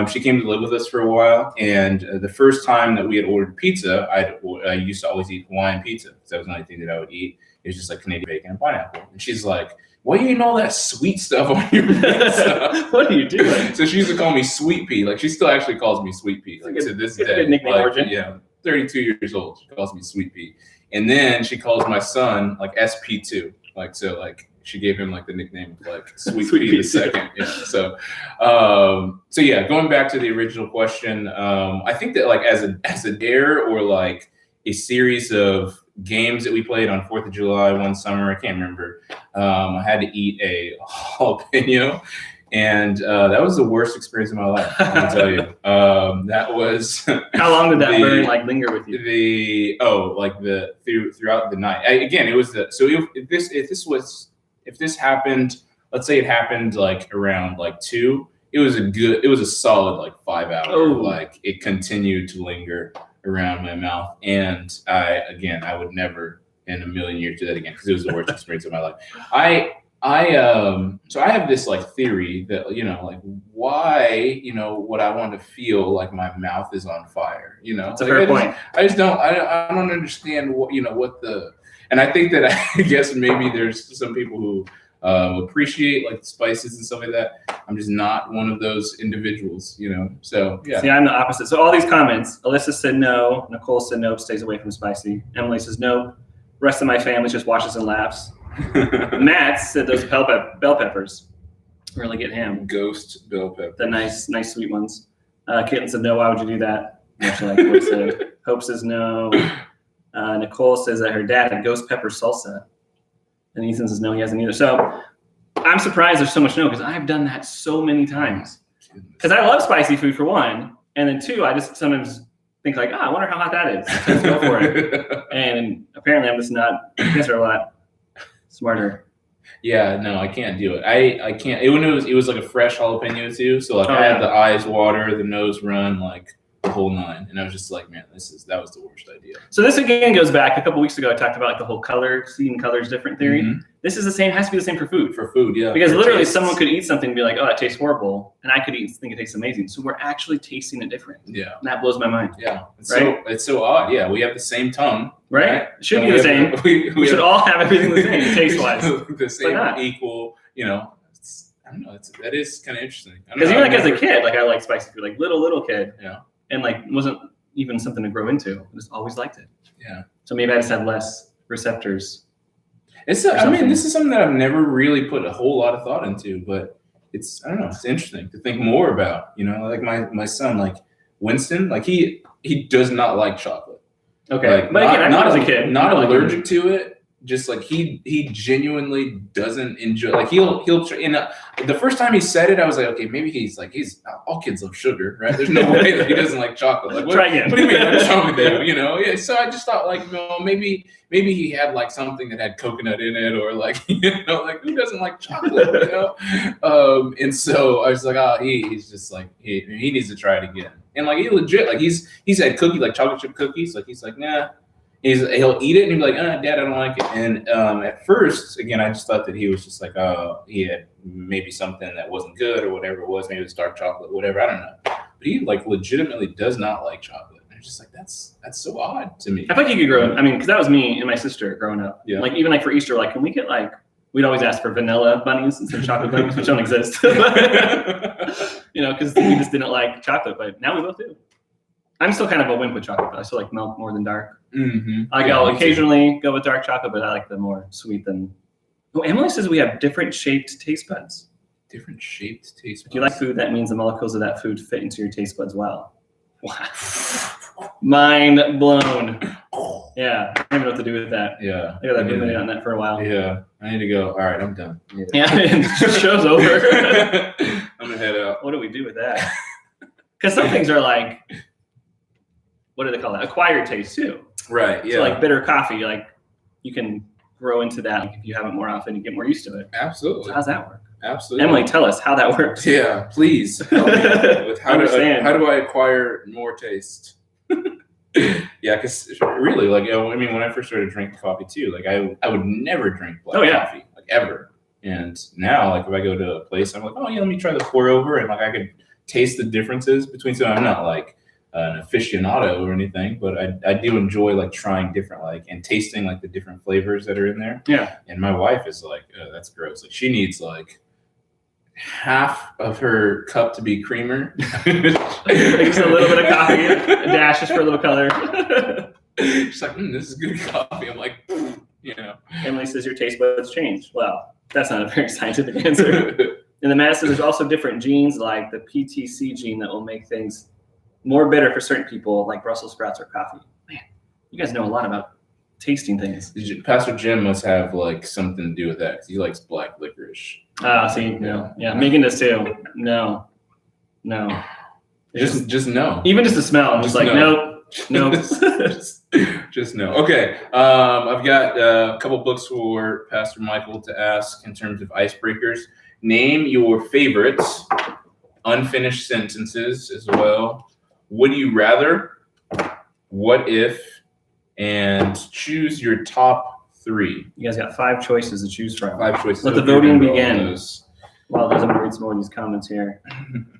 Speaker 2: She came to live with us for a while, and the first time that we had ordered pizza, I used to always eat Hawaiian pizza because that was the only thing that I would eat. It was just like Canadian bacon and pineapple. And she's like, "Why are you eating all that sweet stuff on your pizza?"
Speaker 1: What are you doing?
Speaker 2: So she used to call me Sweet Pea. Like she still actually calls me Sweet Pea. Like to this day.
Speaker 1: Good nickname origin.
Speaker 2: Yeah, 32 years old. She calls me Sweet Pea. And then she calls my son like SP2. Like so like she gave him like the nickname of like Sweet Pea the second. Yeah. So yeah, going back to the original question, I think that like as a dare or like a series of games that we played on 4th of July one summer, I can't remember. I had to eat a jalapeno, and that was the worst experience of my life. I'll tell you. That was.
Speaker 1: How long did that burn like linger with you?
Speaker 2: Throughout the night. It was if this happened, let's say it happened like around like 2. It was a solid like 5 hours.
Speaker 1: Oh.
Speaker 2: Like it continued to linger around my mouth, and I would never in a million years do that again because it was the worst experience of my life. So I have this like theory that like why would I want to feel like my mouth is on fire?
Speaker 1: That's a fair point.
Speaker 2: I don't understand what and I think that I guess maybe there's some people who appreciate like spices and stuff like that. I'm just not one of those individuals, So yeah.
Speaker 1: See, I'm the opposite. So all these comments, Alyssa said no, Nicole said nope, stays away from spicy. Emily says nope. Rest of my family just watches and laughs. Matt said those bell peppers really get ham.
Speaker 2: Ghost bell pepper.
Speaker 1: The nice sweet ones. Caitlin said no. Why would you do that? Much like we said. Hope says no. Nicole says that her dad had ghost pepper salsa. And Ethan says no, he hasn't either. So I'm surprised there's so much no because I've done that so many times. Because I love spicy food for one, and then 2, I just sometimes think like, I wonder how hot that is. Let's go for it. And apparently I'm just not. You guys are a lot smarter.
Speaker 2: Yeah, no, I can't do it. I can't. It was like a fresh jalapeno too. So like I had the eyes water, the nose run, like the whole 9, and I was just like, man, that was the worst idea.
Speaker 1: So this again goes back a couple weeks ago. I talked about like the whole seeing colors different theory. Mm-hmm. This is the same. Has to be the same for food.
Speaker 2: For food, yeah.
Speaker 1: Because literally, someone could eat something and be like, "Oh, that tastes horrible," and I could think it tastes amazing. So we're actually tasting it different.
Speaker 2: Yeah,
Speaker 1: and that blows my mind.
Speaker 2: Yeah, it's so odd. Yeah, we have the same tongue.
Speaker 1: Right? It should be the same. We should all have everything the same taste wise.
Speaker 2: The same, equal. I don't know. That is kind of interesting.
Speaker 1: Because even like as a kid, like I like spicy food, like little kid.
Speaker 2: Yeah.
Speaker 1: And like wasn't even something to grow into. I just always liked it.
Speaker 2: Yeah.
Speaker 1: So maybe I just had less receptors.
Speaker 2: This is something that I've never really put a whole lot of thought into, but I don't know, it's interesting to think more about. Like my son, like Winston, like he does not like chocolate.
Speaker 1: Okay.
Speaker 2: Like,
Speaker 1: but again, not as a kid.
Speaker 2: Not allergic to it, just like he genuinely doesn't enjoy, like he'll the first time he said it, I was like, okay, maybe he's all kids love sugar, right? There's no way that he doesn't like chocolate. Like,
Speaker 1: Try again.
Speaker 2: What do you mean? What's wrong with you? You know? Yeah. So I just thought, like, maybe he had like something that had coconut in it, or like, like, who doesn't like chocolate? And so I was like, he's just like, he needs to try it again. And like, he legit, like, he's had chocolate chip cookies. Like, he's like, nah. He'll eat it and he'll be like, Dad, I don't like it. And at first, again, I just thought that he was just like, he had maybe something that wasn't good or whatever it was. Maybe it was dark chocolate, whatever. I don't know. But he like legitimately does not like chocolate. And I'm just like, that's so odd to me.
Speaker 1: I think you could grow. I mean, because that was me and my sister growing up.
Speaker 2: Yeah.
Speaker 1: Like even like for Easter, like, can we get like, we'd always ask for vanilla bunnies instead of chocolate bunnies, which don't exist. Because we just didn't like chocolate. But now we both do. I'm still kind of a wimp with chocolate, but I still like milk more than dark.
Speaker 2: Mm-hmm.
Speaker 1: I'll occasionally go with dark chocolate, but I like the more sweet than. Oh, Emily says we have different shaped taste buds.
Speaker 2: Different shaped taste buds.
Speaker 1: If you like food, that means the molecules of that food fit into your taste buds well. Wow. Mind blown. Yeah, I don't even know what to do with that.
Speaker 2: Yeah.
Speaker 1: I got that ruminating on that for a while.
Speaker 2: Yeah. I need to go. All right, I'm done.
Speaker 1: Yeah, the show's over.
Speaker 2: I'm gonna head out.
Speaker 1: What do we do with that? Because some things are like, what do they call that? Acquired taste too.
Speaker 2: Right. Yeah.
Speaker 1: So like bitter coffee, like you can grow into that. Like if you have it more often, you get more used to it.
Speaker 2: Absolutely.
Speaker 1: So how's that work?
Speaker 2: Absolutely.
Speaker 1: Emily, tell us how that works.
Speaker 2: Yeah, please. Help me with how do I acquire more taste? Yeah, because really, like, I mean, when I first started drinking coffee too, like I would never drink black coffee, like ever. And now, like, if I go to a place, I'm like, oh yeah, let me try the pour over, and like I could taste the differences between. So I'm not like an aficionado or anything, but I do enjoy like trying different, like, and tasting like the different flavors that are in there.
Speaker 1: Yeah.
Speaker 2: And my wife is like, oh, that's gross. Like she needs like half of her cup to be creamer.
Speaker 1: Just a little bit of coffee, a dash just for a little color.
Speaker 2: She's like, this is good coffee. I'm like,
Speaker 1: Emily says your taste buds change. Well, that's not a very scientific answer. And the math says there's also different genes like the PTC gene that will make things more bitter for certain people, like Brussels sprouts or coffee. Man, you guys know a lot about tasting things.
Speaker 2: Pastor Jim must have like something to do with that because he likes black licorice.
Speaker 1: See, no. Yeah, Megan does too. No.
Speaker 2: Just no.
Speaker 1: Even just the smell, I'm just like, nope.
Speaker 2: just no. Okay. I've got a couple books for Pastor Michael to ask in terms of icebreakers. Name your favorites, unfinished sentences as well. Would you rather, what if, and choose your top 3.
Speaker 1: You guys got 5 choices to choose from.
Speaker 2: 5 choices.
Speaker 1: Let the voting begin. Well, I'm going to read some more of these comments here.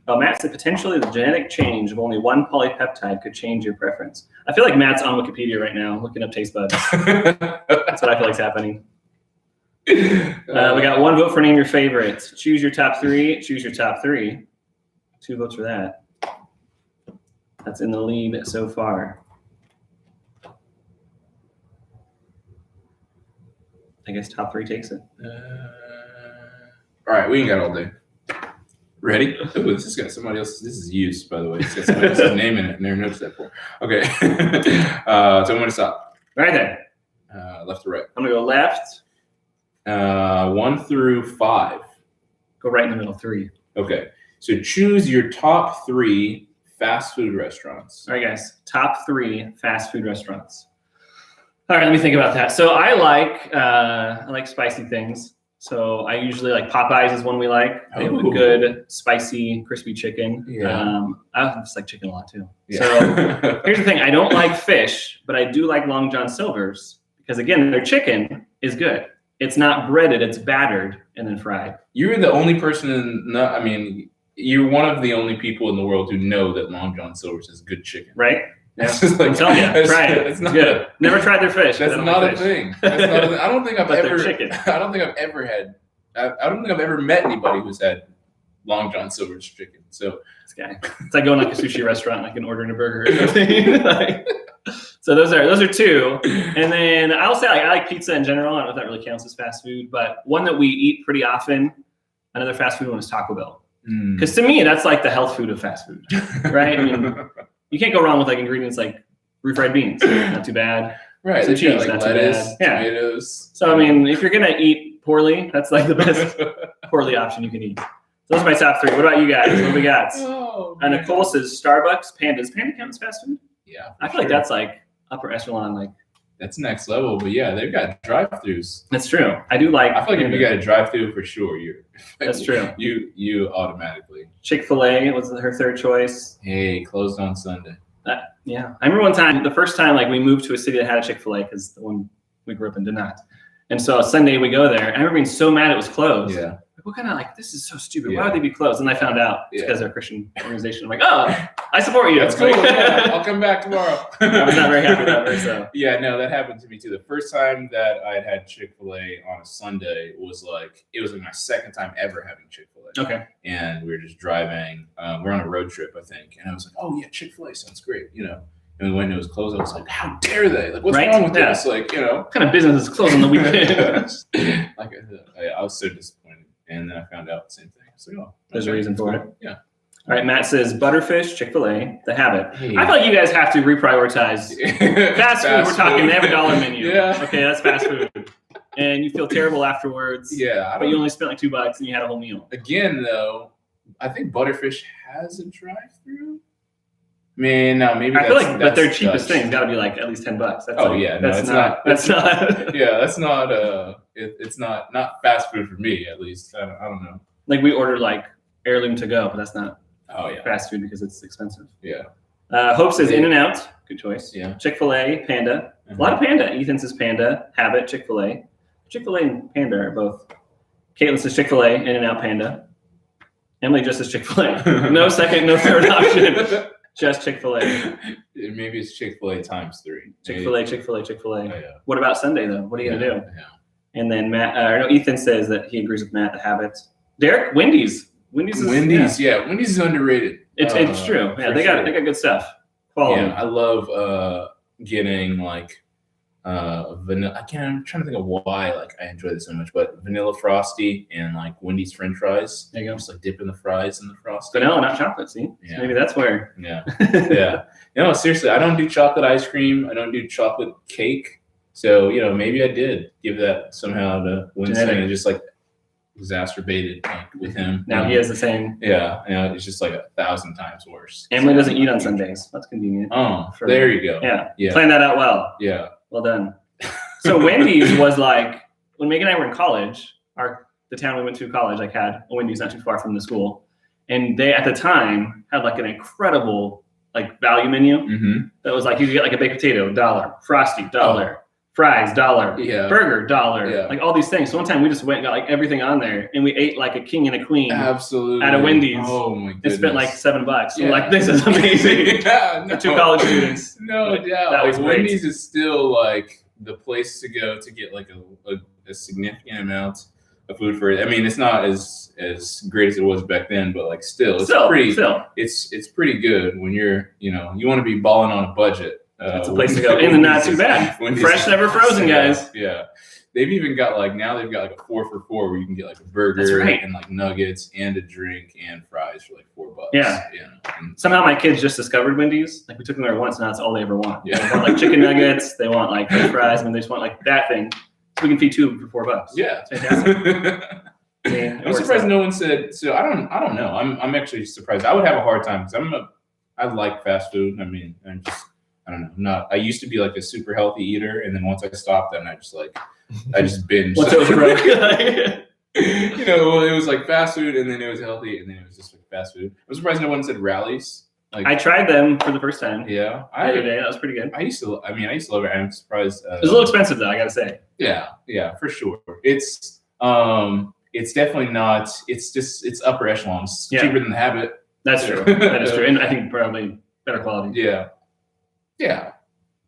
Speaker 1: Matt said potentially the genetic change of only one polypeptide could change your preference. I feel like Matt's on Wikipedia right now looking up taste buds. That's what I feel like's happening. We got 1 vote for name your favorites. Choose your top 3. Choose your top 3. 2 votes for that. That's in the lead so far. I guess top 3 takes it.
Speaker 2: All right, we ain't got all day. Ready? Ooh, this has got somebody else. This is used, by the way. It's got somebody else's name in it. Never noticed that before. Okay. So I'm going to stop.
Speaker 1: Right there.
Speaker 2: Left to right.
Speaker 1: I'm going to go left.
Speaker 2: 1 through 5.
Speaker 1: Go right in the middle, 3.
Speaker 2: Okay. So choose your top 3 fast food restaurants.
Speaker 1: All right, guys. Top 3 fast food restaurants. All right, let me think about that. So I like spicy things. So I usually like Popeyes is one we like. They have a good spicy crispy chicken.
Speaker 2: Yeah.
Speaker 1: I just like chicken a lot too.
Speaker 2: Yeah.
Speaker 1: So here's the thing: I don't like fish, but I do like Long John Silver's because again, their chicken is good. It's not breaded; it's battered and then fried.
Speaker 2: You're the only person you're one of the only people in the world who know that Long John Silver's is good chicken.
Speaker 1: Right?
Speaker 2: Yeah.
Speaker 1: I'm telling you, try it. It's good. Never tried their fish.
Speaker 2: That's not a thing. I don't think I've ever.
Speaker 1: Chicken.
Speaker 2: I don't think I've ever had. I don't think I've ever met anybody who's had Long John Silver's chicken. So
Speaker 1: this guy, it's like going like a sushi restaurant, like and ordering a burger or something. So those are 2, and then I'll say I like pizza in general. I don't know if that really counts as fast food, but one that we eat pretty often. Another fast food one is Taco Bell, because to me that's like the health food of fast food, right? I mean. You can't go wrong with like ingredients like refried beans. Not too bad.
Speaker 2: Right.
Speaker 1: Some cheese,
Speaker 2: like
Speaker 1: not
Speaker 2: lettuce,
Speaker 1: too bad.
Speaker 2: tomatoes.
Speaker 1: So I mean, if you're gonna eat poorly, that's like the best poorly option you can eat. Those are my top 3. What about you guys? What do we got?
Speaker 2: Oh,
Speaker 1: Nicole says Starbucks, Panda. Does Panda count as fast food?
Speaker 2: Yeah.
Speaker 1: I feel like that's like upper echelon. Like
Speaker 2: that's next level. But yeah, they've got drive-throughs.
Speaker 1: That's true. I do like.
Speaker 2: I feel like if you got a drive-through for sure,
Speaker 1: that's true.
Speaker 2: You automatically.
Speaker 1: Chick-fil-A was her 3rd choice.
Speaker 2: Hey, closed on Sunday.
Speaker 1: Yeah, I remember one time, the first time like we moved to a city that had a Chick-fil-A because the one we grew up in did not. And so Sunday we go there, and I remember being so mad it was closed.
Speaker 2: Yeah.
Speaker 1: What kind of like, this is so stupid.
Speaker 2: Yeah.
Speaker 1: Why would they be closed? And I found out it's because they're a Christian organization. I'm like, oh, I support you.
Speaker 2: That's cool. Yeah, I'll come back tomorrow.
Speaker 1: I was not very happy with that. So.
Speaker 2: Yeah, no, that happened to me too. The first time that I had Chick-fil-A on a Sunday was like, it was like my 2nd time ever having Chick-fil-A.
Speaker 1: Okay.
Speaker 2: And we were just driving. We're on a road trip, I think. And I was like, oh yeah, Chick-fil-A sounds great, you know. And when it was closed, I was like, how dare they? Like, what's wrong with this? Like, you know.
Speaker 1: What kind of business is closed on the weekend?
Speaker 2: Like I was so disappointed. And then I found out the same thing. So, oh,
Speaker 1: there's a reason for it.
Speaker 2: Yeah.
Speaker 1: All right, Matt says Butterfish, Chick-fil-A, The Habit.
Speaker 2: Hey.
Speaker 1: I feel like you guys have to reprioritize fast food. We're talking, they have a $1 menu.
Speaker 2: Yeah.
Speaker 1: Okay, that's fast food. And you feel terrible afterwards.
Speaker 2: Yeah.
Speaker 1: But you only spent like $2 and you had a whole meal.
Speaker 2: Again, though, I think Butterfish has a drive-through. I mean, no, maybe
Speaker 1: I feel like, but their cheapest thing's got to be like at least $10. That's
Speaker 2: yeah, no,
Speaker 1: that's not. That's not.
Speaker 2: Yeah, that's not. It's not fast food for me, at least. I don't know.
Speaker 1: Like we ordered like heirloom to go, but that's not.
Speaker 2: Oh yeah.
Speaker 1: Fast food because it's expensive.
Speaker 2: Yeah.
Speaker 1: Hope says In-N-Out. Good choice.
Speaker 2: Yeah.
Speaker 1: Chick-fil-A, Panda. A lot of Panda. Ethan says Panda. Habit, Chick-fil-A. Chick-fil-A and Panda are both. Caitlin says Chick-fil-A, In-N-Out, Panda. Emily just says Chick-fil-A. No second, no third option. Just Chick-fil-A.
Speaker 2: Maybe it's Chick-fil-A times 3.
Speaker 1: Chick-fil-A, Chick-fil-A, Chick-fil-A.
Speaker 2: Oh, yeah.
Speaker 1: What about Sunday though? What are you gonna do?
Speaker 2: Yeah.
Speaker 1: And then Ethan says that he agrees with Matt. The Habit. Derek, Wendy's. Wendy's is
Speaker 2: Wendy's is underrated.
Speaker 1: It's true. Yeah, they got good stuff. Quality.
Speaker 2: Yeah, I love getting like vanilla. I'm trying to think of why like I enjoy this so much, but vanilla frosty and like Wendy's French fries.
Speaker 1: There you go.
Speaker 2: Just like dipping the fries in the frosty.
Speaker 1: Vanilla, not chocolate. See,
Speaker 2: yeah.
Speaker 1: So maybe that's where.
Speaker 2: Yeah, yeah. No, seriously, I don't do chocolate ice cream. I don't do chocolate cake. So maybe I did give that somehow to Winston and just like exacerbated with him.
Speaker 1: Now he has the same.
Speaker 2: Yeah, it's just like 1,000 times worse.
Speaker 1: Emily doesn't eat on Sundays. That's convenient.
Speaker 2: Oh, there you go.
Speaker 1: Yeah. Plan that out well.
Speaker 2: Yeah.
Speaker 1: Well done. So Wendy's was like when Megan and I were in college. The town we went to college had a Wendy's not too far from the school, and they at the time had like an incredible like value menu that was like you could get like a baked potato $1, frosty $1. Fries $1, burger $1, like all these things. So one time we just went and got like everything on there, and we ate like a king and a queen,
Speaker 2: absolutely,
Speaker 1: at a Wendy's.
Speaker 2: Oh my goodness!
Speaker 1: And spent like $7. We're like, this is amazing. For 2 college students.
Speaker 2: No doubt.
Speaker 1: That was great.
Speaker 2: Wendy's is still like the place to go to get like a significant amount of food for it. I mean, it's not as great as it was back then, but like still, it's pretty good when you're you want to be balling on a budget.
Speaker 1: That's a place to go. And not too bad. Fresh, never frozen, guys.
Speaker 2: Yeah. They've even got now they've got like a 4 for $4 where you can get like a burger and like nuggets and a drink and fries for like $4.
Speaker 1: Yeah. Somehow my kids just discovered Wendy's. Like we took them there once and now that's all they ever want.
Speaker 2: Yeah.
Speaker 1: They want like chicken nuggets. They want like french fries. I mean, they just want like that thing. So we can feed 2 for $4.
Speaker 2: Yeah.
Speaker 1: It's fantastic.
Speaker 2: I'm surprised no one said, so I don't know. I'm actually surprised. I would have a hard time because I like fast food. I mean, I don't know. I used to be like a super healthy eater, and then once I stopped, then I just binged.
Speaker 1: What's over?
Speaker 2: It was like fast food, and then it was healthy, and then it was just like fast food. I'm surprised no one said Rallies. Like
Speaker 1: I tried them for the first time.
Speaker 2: Yeah,
Speaker 1: the other day. That was pretty good.
Speaker 2: I used to love it. I'm surprised.
Speaker 1: It was a little expensive though, I gotta say.
Speaker 2: Yeah, for sure. It's definitely not. It's upper echelon. It's cheaper than the Habit.
Speaker 1: That's true. That is true, and I think probably better quality.
Speaker 2: Yeah,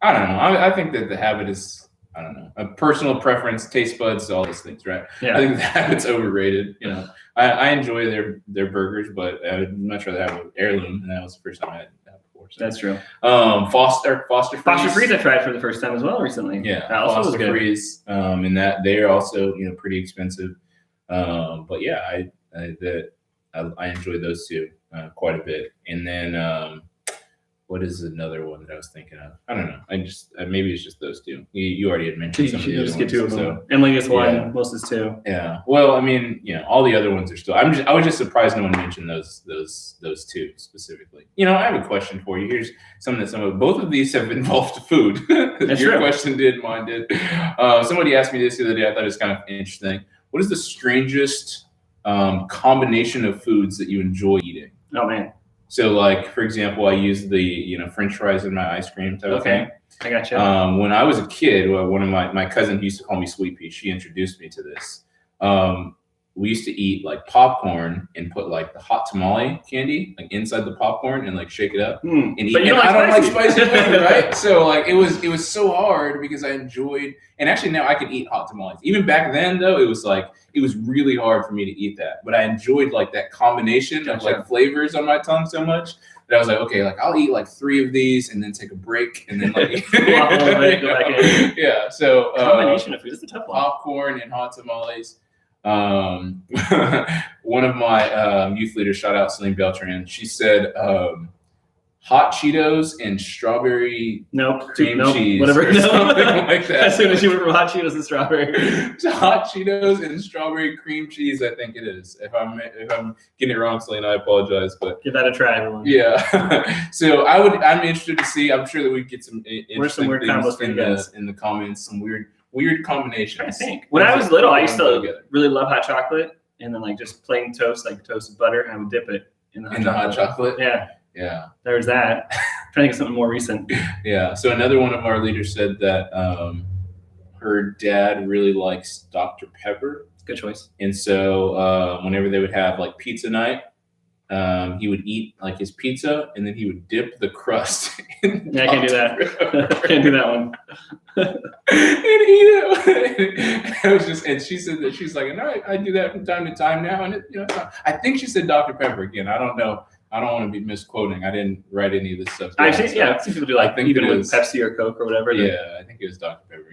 Speaker 2: I don't know. I think that the Habit is, I don't know, a personal preference, taste buds, all these things, right?
Speaker 1: Yeah.
Speaker 2: I think the Habit's overrated. I enjoy their burgers, but I would much rather have an heirloom, and that was the first time I had that before. So.
Speaker 1: That's true.
Speaker 2: Foster
Speaker 1: Freeze I tried for the first time as well recently.
Speaker 2: Yeah,
Speaker 1: that also was good.
Speaker 2: Freeze, and that they're also pretty expensive. But yeah, I enjoy those two quite a bit, and then. what is another one that I was thinking of? I don't know. Maybe it's just those two. You already had mentioned some of the
Speaker 1: just get two of them.
Speaker 2: So,
Speaker 1: Emily gets one, most is two.
Speaker 2: Yeah. Well, I mean, all the other ones are still. I was just surprised no one mentioned those two specifically. I have a question for you. Here's something that both of these have involved food.
Speaker 1: That's
Speaker 2: Your
Speaker 1: true.
Speaker 2: question did, mine did. Somebody asked me this the other day. I thought it was kind of interesting. What is the strangest combination of foods that you enjoy eating?
Speaker 1: Oh man.
Speaker 2: So, like, for example, I use the French fries in my ice cream type of thing.
Speaker 1: I gotcha.
Speaker 2: When I was a kid, one of my cousin used to call me Sweet Pea. She introduced me to this. We used to eat like popcorn and put like the hot tamale candy like inside the popcorn and like shake it up and eat.
Speaker 1: But you don't like
Speaker 2: I don't like
Speaker 1: spicy.
Speaker 2: spicy food, right? So like it was so hard because I enjoyed, and actually now I can eat hot tamales. Even back then though, it was really hard for me to eat that. But I enjoyed like that combination of like flavors on my tongue so much that I was like, okay, like I'll eat like 3 of these and then take a break and then like
Speaker 1: go back in.
Speaker 2: Yeah. So
Speaker 1: combination of food is a tough one.
Speaker 2: Popcorn and hot tamales. One of my youth leaders, shout out Celine Beltran, she said hot Cheetos and strawberry cream cheese.
Speaker 1: Whatever.
Speaker 2: Something like that.
Speaker 1: As soon as you went from hot Cheetos and strawberry.
Speaker 2: Hot Cheetos and strawberry cream cheese, I think it is. If I'm getting it wrong, Celine, I apologize. But
Speaker 1: give that a try, everyone.
Speaker 2: Yeah. So I'm interested to see. I'm sure that we get some interesting
Speaker 1: weird combos
Speaker 2: in the comments, some weird combinations.
Speaker 1: I think when I was little, I used to really love hot chocolate, and then like just plain toast, like toasted butter, and I would dip it in the hot chocolate. Yeah.
Speaker 2: Yeah.
Speaker 1: There's that. I'm trying to think of something more recent.
Speaker 2: Yeah. So another one of our leaders said that her dad really likes Dr. Pepper.
Speaker 1: Good choice.
Speaker 2: And so whenever they would have like pizza night, he would eat like his pizza and then he would dip the crust in
Speaker 1: I can't do that. Can't do that one.
Speaker 2: And eat it. And she said that she's like, no, I do that from time to time now. And I think she said Dr. Pepper again. I don't know. I don't want to be misquoting. I didn't write any of this stuff down.
Speaker 1: I've seen people do like even with Pepsi or Coke or whatever.
Speaker 2: Yeah, I think it was Dr. Pepper.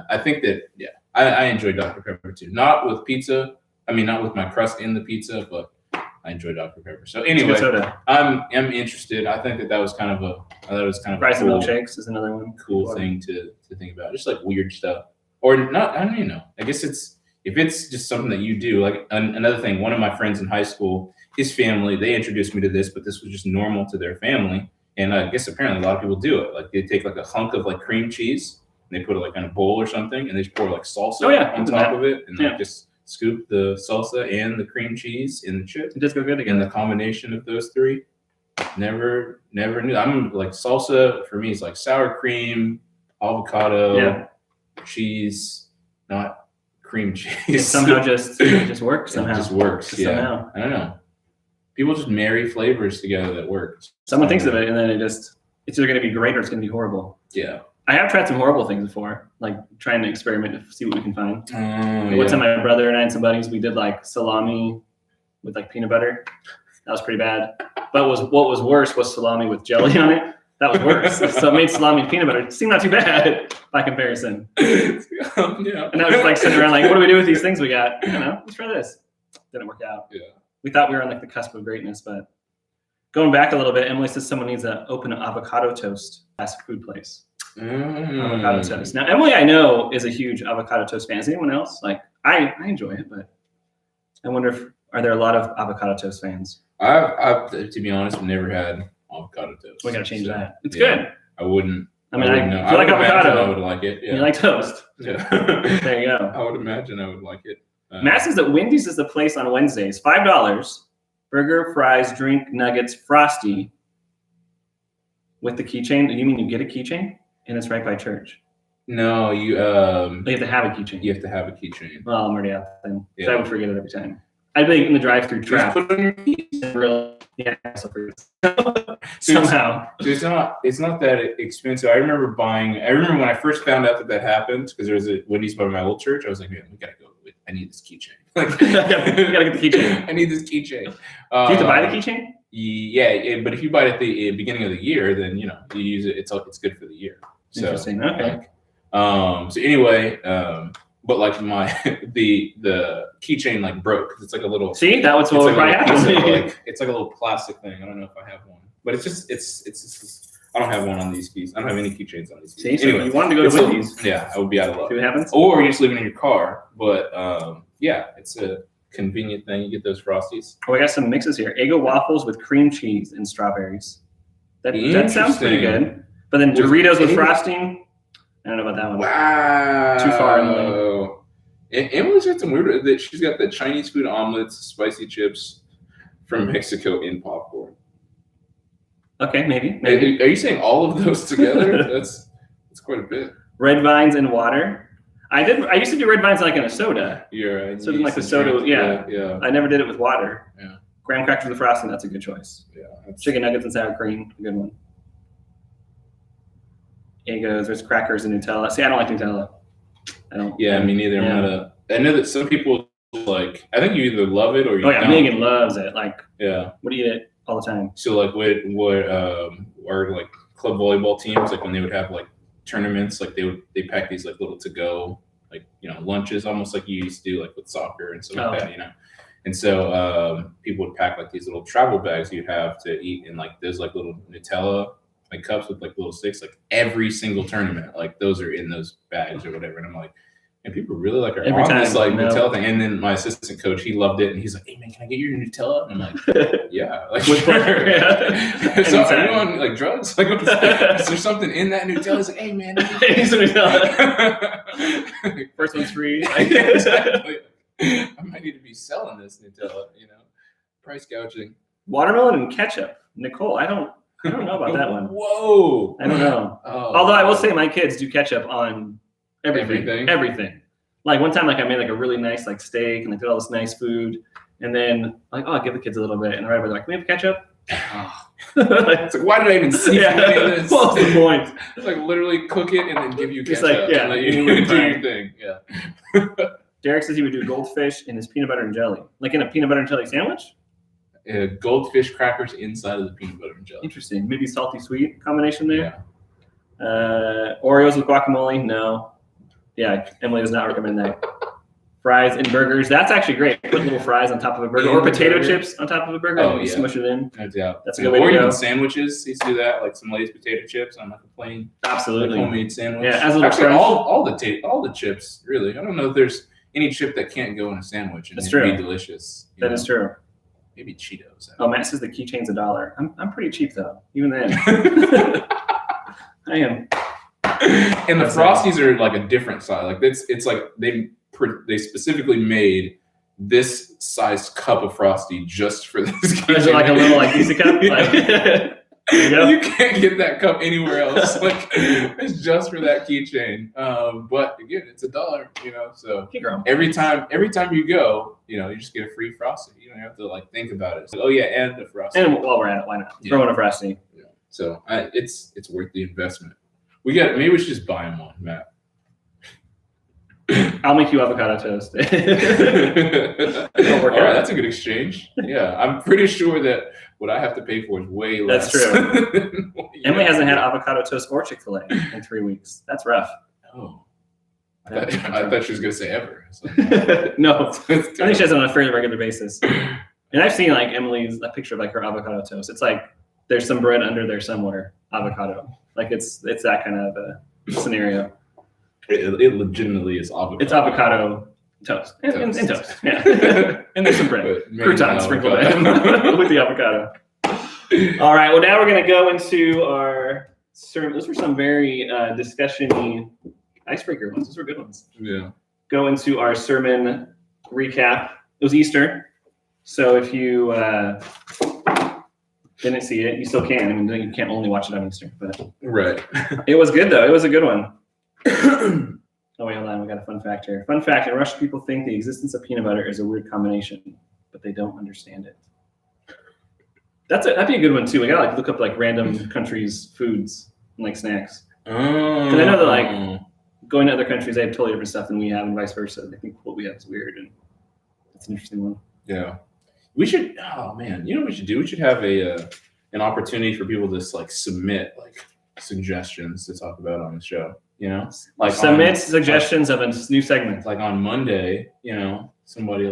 Speaker 2: I think that I enjoy Dr. Pepper too. Not with pizza. I mean, not with my crust in the pizza, but I enjoy Dr. Pepper. So anyway, I'm interested. I think that was kind of
Speaker 1: fries and milkshakes is another one.
Speaker 2: Cool thing to think about. Just like weird stuff, or not. I don't even know. I guess if it's just something that you do. Like another thing. One of my friends in high school, his family, they introduced me to this, but this was just normal to their family. And I guess apparently a lot of people do it. Like they take like a hunk of like cream cheese and they put it like in a bowl or something, and they just pour like salsa on top of it, and like just scoop the salsa and the cream cheese in the chip.
Speaker 1: It does go good again.
Speaker 2: And the combination of those three, never knew. I'm like salsa for me is like sour cream, avocado, cheese, not cream cheese. It
Speaker 1: somehow just works. Somehow
Speaker 2: it just works.
Speaker 1: Somehow.
Speaker 2: I don't know. People just marry flavors together that work.
Speaker 1: Someone thinks of it, and then it's either going to be great or it's going to be horrible.
Speaker 2: Yeah.
Speaker 1: I have tried some horrible things before, like trying to experiment to see what we can find. One time my brother and I and some buddies, we did like salami with like peanut butter. That was pretty bad. But what was worse was salami with jelly on it. That was worse. So it made salami and peanut butter. It seemed not too bad by comparison. And I was like sitting around like, what do we do with these things we got? I don't know. Let's try this. Didn't work out.
Speaker 2: Yeah.
Speaker 1: We thought we were on like the cusp of greatness, but going back a little bit, Emily says someone needs to open an avocado toast fast food place. Avocado toast. Now, Emily, I know, is a huge avocado toast fan. Is anyone else? Like, I enjoy it, but I wonder are there a lot of avocado toast fans?
Speaker 2: I've to be honest, I've never had avocado toast.
Speaker 1: We gotta change that. It's good.
Speaker 2: I wouldn't.
Speaker 1: I mean, if you like avocado,
Speaker 2: I would like it. Yeah.
Speaker 1: You like toast.
Speaker 2: Yeah.
Speaker 1: There you go.
Speaker 2: I would imagine I would like it.
Speaker 1: Matt says that Wendy's is the place on Wednesdays. $5. Burger, fries, drink, nuggets, Frosty. With the keychain. You mean you get a keychain? And it's right by church.
Speaker 2: No, you
Speaker 1: have to have a keychain.
Speaker 2: You have to have a keychain.
Speaker 1: Well, I'm already out then. Yeah. So I would forget it every time. I'd be in the drive-through trap.
Speaker 2: Just put it on your keys.
Speaker 1: Somehow.
Speaker 2: So it's not that expensive. I remember when I first found out that happened, because there was a Wendy's by my old church. I was like, man, we gotta go. I need this keychain. Like,
Speaker 1: you gotta get the keychain.
Speaker 2: I need this keychain.
Speaker 1: Do you have to buy the keychain?
Speaker 2: Yeah, but if you buy it at the beginning of the year, then you use it. It's good for the year. So,
Speaker 1: interesting. Okay.
Speaker 2: So anyway, but like the keychain like broke. It's like a little.
Speaker 1: See, that was what would probably happen.
Speaker 2: It's like a little plastic thing. I don't know if I have one. but it's I don't have one on these keys. I don't have any keychains on these keys.
Speaker 1: See, so anyway, you wanted to go to Wendy's.
Speaker 2: Yeah, I would be out of luck.
Speaker 1: See what happens?
Speaker 2: Or you're just leaving in your car. But yeah, it's a convenient thing. You get those Frosties.
Speaker 1: Oh, we got some mixes here. Eggo waffles with cream cheese and strawberries. That sounds pretty good. But then Doritos with frosting. I don't know about that one.
Speaker 2: Wow.
Speaker 1: Too far in.
Speaker 2: Emily's got some weird. She's got the Chinese food omelets, spicy chips from Mexico in popcorn.
Speaker 1: Okay, maybe.
Speaker 2: Are you saying all of those together? That's quite a bit.
Speaker 1: Red vines and water. I used to do red vines like in a soda.
Speaker 2: Yeah.
Speaker 1: So like the soda.
Speaker 2: Yeah.
Speaker 1: I never did it with water.
Speaker 2: Yeah.
Speaker 1: Graham crackers with frosting. That's a good choice.
Speaker 2: Yeah.
Speaker 1: Chicken nuggets and sour cream. A good one. Eggos. There's crackers and Nutella. See, I don't like Nutella. I don't.
Speaker 2: Yeah, me neither.
Speaker 1: Yeah.
Speaker 2: I know that some people like. I think you either love it or you don't.
Speaker 1: Megan loves it. Like.
Speaker 2: Yeah.
Speaker 1: What do you eat all the time?
Speaker 2: So like what our like club volleyball teams, like when they would have like tournaments, like they pack these like little to go like lunches, almost like you used to do like with soccer and stuff like that, And so people would pack like these little travel bags you'd have to eat, and like there's like little Nutella like cups with like little sticks, like every single tournament, like those are in those bags or whatever. And I'm like, and people really like are
Speaker 1: every
Speaker 2: on
Speaker 1: time,
Speaker 2: this like Nutella thing. And then my assistant coach, he loved it, and he's like, "Hey man, can I get your Nutella?" And I'm like, "Yeah, like with pleasure." Yeah. So are you on like drugs? Like, is there something in that Nutella? He's like, "Hey man,
Speaker 1: he's a Nutella. First one's free."
Speaker 2: Exactly. I might need to be selling this Nutella, price gouging.
Speaker 1: Watermelon and ketchup, Nicole. I don't know about that one.
Speaker 2: Whoa,
Speaker 1: I don't know.
Speaker 2: Oh.
Speaker 1: Although I will say my kids do ketchup on everything. Like one time, like I made like a really nice like steak and like did all this nice food, and then like, I'll give the kids a little bit, and right away they're like, "Can we have ketchup?" Oh.
Speaker 2: It's like, why did I even see any of this?
Speaker 1: What's the point?
Speaker 2: It's like literally cook it and then give you ketchup.
Speaker 1: It's like,
Speaker 2: and let you do your thing. Yeah.
Speaker 1: Derek says he would do goldfish in his peanut butter and jelly, like in a peanut butter and jelly sandwich.
Speaker 2: Goldfish crackers inside of the peanut butter and jelly.
Speaker 1: Interesting. Maybe salty sweet combination there. Yeah. Oreos with guacamole. No. Yeah, Emily does not recommend that. Fries and burgers. That's actually great. Put little fries on top of a burger, or potato chips on top of a burger.
Speaker 2: Oh,
Speaker 1: and smush it in.
Speaker 2: No doubt.
Speaker 1: That's a good way to go.
Speaker 2: Or even sandwiches. They used to do that, like some Lay's potato chips on like a plain,
Speaker 1: absolutely
Speaker 2: homemade sandwich.
Speaker 1: Yeah, as a
Speaker 2: actually, all the chips. Really, I don't know if there's any chip that can't go in a sandwich and be delicious.
Speaker 1: That is true.
Speaker 2: Maybe Cheetos.
Speaker 1: Oh, Matt says the keychain's $1. I'm pretty cheap though. Even then, I am.
Speaker 2: And the Frosties are like a different size. Like it's like they specifically made this size cup of Frosty just for this.
Speaker 1: Is it like a little like pizza cup? Like,
Speaker 2: you can't get that cup anywhere else. Like it's just for that keychain. But again, it's $1. So every time you go, you just get a free Frosty. You don't have to like think about it. It's like, oh yeah, and a Frosty.
Speaker 1: And while we're at it, why not throw in a Frosty?
Speaker 2: Yeah. So it's worth the investment. Maybe we should just buy him one, Matt.
Speaker 1: I'll make you avocado toast.
Speaker 2: All right, that's a good exchange. Yeah, I'm pretty sure that what I have to pay for is way less.
Speaker 1: That's true. Emily hasn't had avocado toast or Chick-fil-A in 3 weeks. That's rough.
Speaker 2: Oh. I thought she was going to say ever. So.
Speaker 1: No, I think she has it on a fairly regular basis. And I've seen like Emily's a picture of like her avocado toast. It's like there's some bread under there somewhere, avocado. Like it's that kind of a scenario.
Speaker 2: It legitimately is avocado.
Speaker 1: It's avocado toast. And toast. Yeah. And there's some bread. Croutons sprinkled in with the avocado. All right. Well, now we're going to go into our sermon. Those were some very discussion-y icebreaker ones. Those were good ones.
Speaker 2: Yeah.
Speaker 1: Go into our sermon recap. It was Easter. So if you didn't see it, you still can. I mean, you can't only watch it on Easter. But
Speaker 2: right.
Speaker 1: It was good, though. It was a good one. Oh, wait, hold on. We got a fun fact here. Fun fact, in Russia, people think the existence of peanut butter is a weird combination, but they don't understand it. That'd be a good one, too. We got to look up, random countries' foods and, snacks. Because I know that, going to other countries, they have totally different stuff than we have and vice versa. They think what we have is weird, and it's an interesting one.
Speaker 2: Yeah. We should, oh, man. You know what we should do? We should have an opportunity for people to, submit, suggestions to talk about on the show.
Speaker 1: Submit suggestions of a new segment.
Speaker 2: Like on Monday, somebody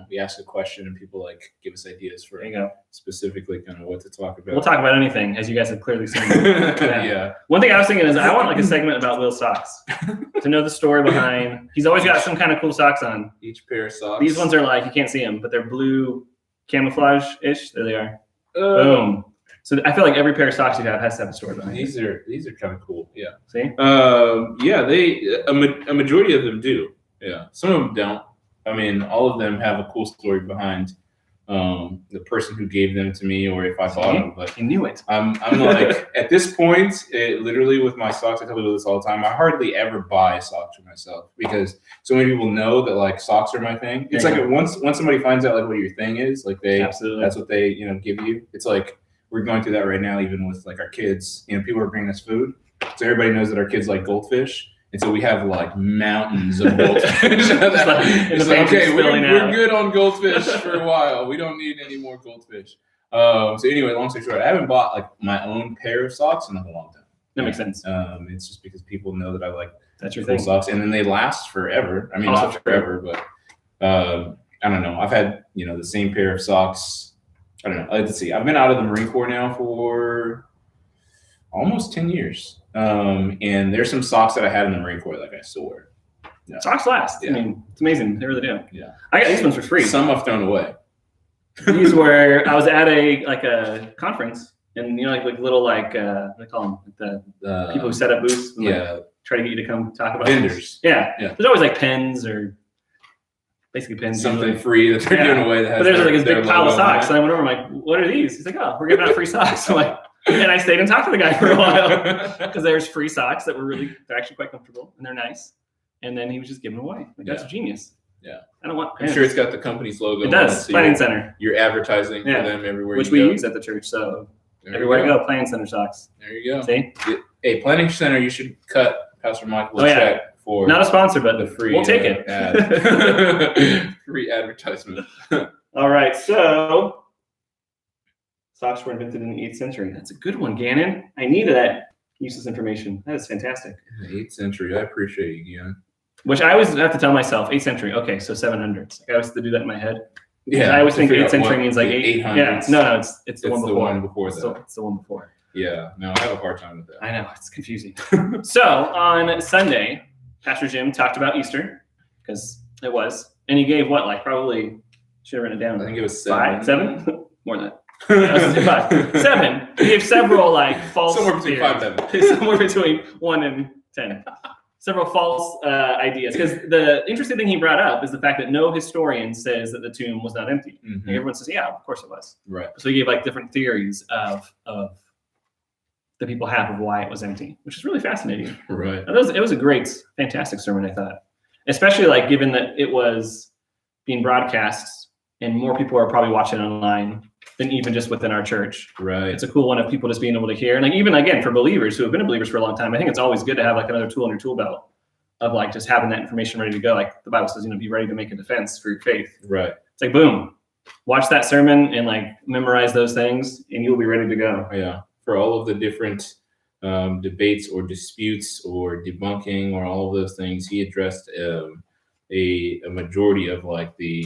Speaker 2: we ask a question and people like give us ideas for specifically kind of what to talk about.
Speaker 1: We'll talk about anything, as you guys have clearly seen.
Speaker 2: Yeah.
Speaker 1: One thing I was thinking is I want like a segment about Will's socks to know the story behind. He's always got some kind of cool socks on.
Speaker 2: Each pair of socks.
Speaker 1: These ones are like, you can't see them, but they're blue camouflage-ish. There they are. Boom. So I feel like every pair of socks you have has to have a story behind
Speaker 2: these are kind of cool. Yeah.
Speaker 1: See?
Speaker 2: Yeah, a majority of them do. Yeah. Some of them don't. I mean, all of them have a cool story behind the person who gave them to me, or if I bought them. But
Speaker 1: you knew it.
Speaker 2: I'm like, at this point, literally with my socks, I tell people this all the time. I hardly ever buy socks for myself because so many people know that like socks are my thing. It's like once somebody finds out like what your thing is, like that's what they give you. It's like we're going through that right now, even with like our kids. People are bringing us food, so everybody knows that our kids like goldfish. And so we have like mountains of goldfish. Okay, we're good on goldfish for a while. We don't need any more goldfish. So anyway, long story short, I haven't bought like my own pair of socks in a long time.
Speaker 1: That makes sense.
Speaker 2: It's just because people know that I like
Speaker 1: your
Speaker 2: cool socks, and then they last forever. I mean, not forever, but I don't know. I've had the same pair of socks. I don't know. Let's see. I've been out of the Marine Corps now for almost 10 years. And there's some socks that I had in the Marine Corps that I still wear.
Speaker 1: Yeah. Socks last. I mean, it's amazing. They really do.
Speaker 2: Yeah.
Speaker 1: I got these ones for free.
Speaker 2: Some I've thrown away.
Speaker 1: These were, I was at a conference, and like little what do they call them? The people who set up booths and try to get you to come talk about
Speaker 2: vendors.
Speaker 1: Yeah. There's always like pens or basically pens.
Speaker 2: Something
Speaker 1: usually.
Speaker 2: Free that they're giving away. That has
Speaker 1: but there's like this big pile of socks, and I went over. I'm like, "What are these?" He's like, "Oh, we're giving out free socks." I'm like, and I stayed and talked to the guy for a while because there's free socks that they're actually quite comfortable and they're nice. And then he was just giving them away. Like, that's genius.
Speaker 2: Yeah.
Speaker 1: I don't want.
Speaker 2: I'm sure it's got the company's logo.
Speaker 1: It does.
Speaker 2: So
Speaker 1: Planning Center.
Speaker 2: You're advertising for them everywhere.
Speaker 1: Which we use at the church. So everywhere you go, Planning Center socks.
Speaker 2: There you go.
Speaker 1: See?
Speaker 2: Hey, Planning Center, you should cut Pastor Michael a check for
Speaker 1: not a sponsor, but
Speaker 2: the free.
Speaker 1: We'll take it.
Speaker 2: Ad. Free advertisement.
Speaker 1: All right, so socks were invented in the 8th century. That's a good one, Gannon. I needed that useless information. That is fantastic.
Speaker 2: The 8th century. I appreciate you, Gannon.
Speaker 1: Which I always have to tell myself, 8th century. Okay, so 700s. I always have to do that in my head.
Speaker 2: Yeah.
Speaker 1: I always think 8th century means like 800s. Yeah. No, it's the one before. It's the one before.
Speaker 2: Yeah. No, I have a hard time with that.
Speaker 1: I know, it's confusing. So on Sunday, Pastor Jim talked about Easter because it was, and he gave what, like probably should have written it down.
Speaker 2: I think it was 7.
Speaker 1: 7? More than that. 5. 7. He gave several like false.
Speaker 2: Somewhere between 5 and 7.
Speaker 1: Somewhere between 1 and 10. Several false ideas. Because the interesting thing he brought up is the fact that no historian says that the tomb was not empty.
Speaker 2: Mm-hmm.
Speaker 1: And everyone says, yeah, of course it was.
Speaker 2: Right.
Speaker 1: So he gave like different theories of that people have of why it was empty, which is really fascinating.
Speaker 2: Right.
Speaker 1: It was a great, fantastic sermon, I thought. Especially like given that it was being broadcast and more people are probably watching online than even just within our church.
Speaker 2: Right.
Speaker 1: It's a cool one of people just being able to hear. And like even again, for believers who have been believers for a long time, I think it's always good to have like another tool in your tool belt of like just having that information ready to go. Like the Bible says, be ready to make a defense for your faith.
Speaker 2: Right.
Speaker 1: It's like, boom, watch that sermon and like memorize those things and you'll be ready to go.
Speaker 2: Yeah. For all of the different debates or disputes or debunking or all of those things, he addressed a majority of like the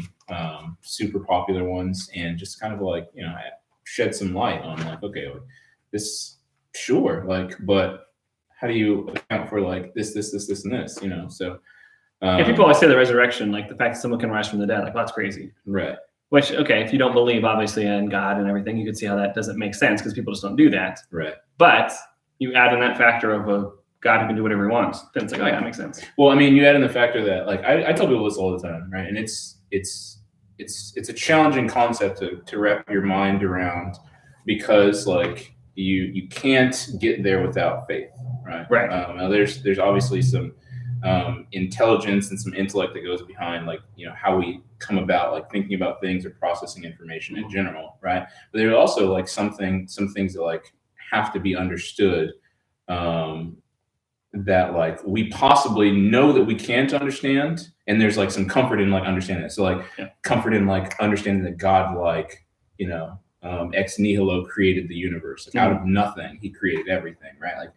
Speaker 2: super popular ones and just kind of like, shed some light on like, okay, like, this, sure, like, but how do you account for like this, and this, So
Speaker 1: people always say the resurrection, like the fact that someone can rise from the dead, like, well, that's crazy.
Speaker 2: Right.
Speaker 1: Which, okay, if you don't believe obviously in God and everything, you could see how that doesn't make sense because people just don't do that.
Speaker 2: Right.
Speaker 1: But you add in that factor of a God who can do whatever he wants, then it's like, oh yeah, that makes sense.
Speaker 2: Well, I mean, you add in the factor that like I tell people this all the time, right? And it's a challenging concept to wrap your mind around because like you can't get there without faith, right?
Speaker 1: Right.
Speaker 2: Now there's obviously some intelligence and some intellect that goes behind like how we come about like thinking about things or processing information in general, right? But there's also like some things that like have to be understood that like we possibly know that we can't understand, and there's like some comfort in like understanding it. So like comfort in like understanding that God like ex nihilo created the universe, like out of nothing he created everything, right? Like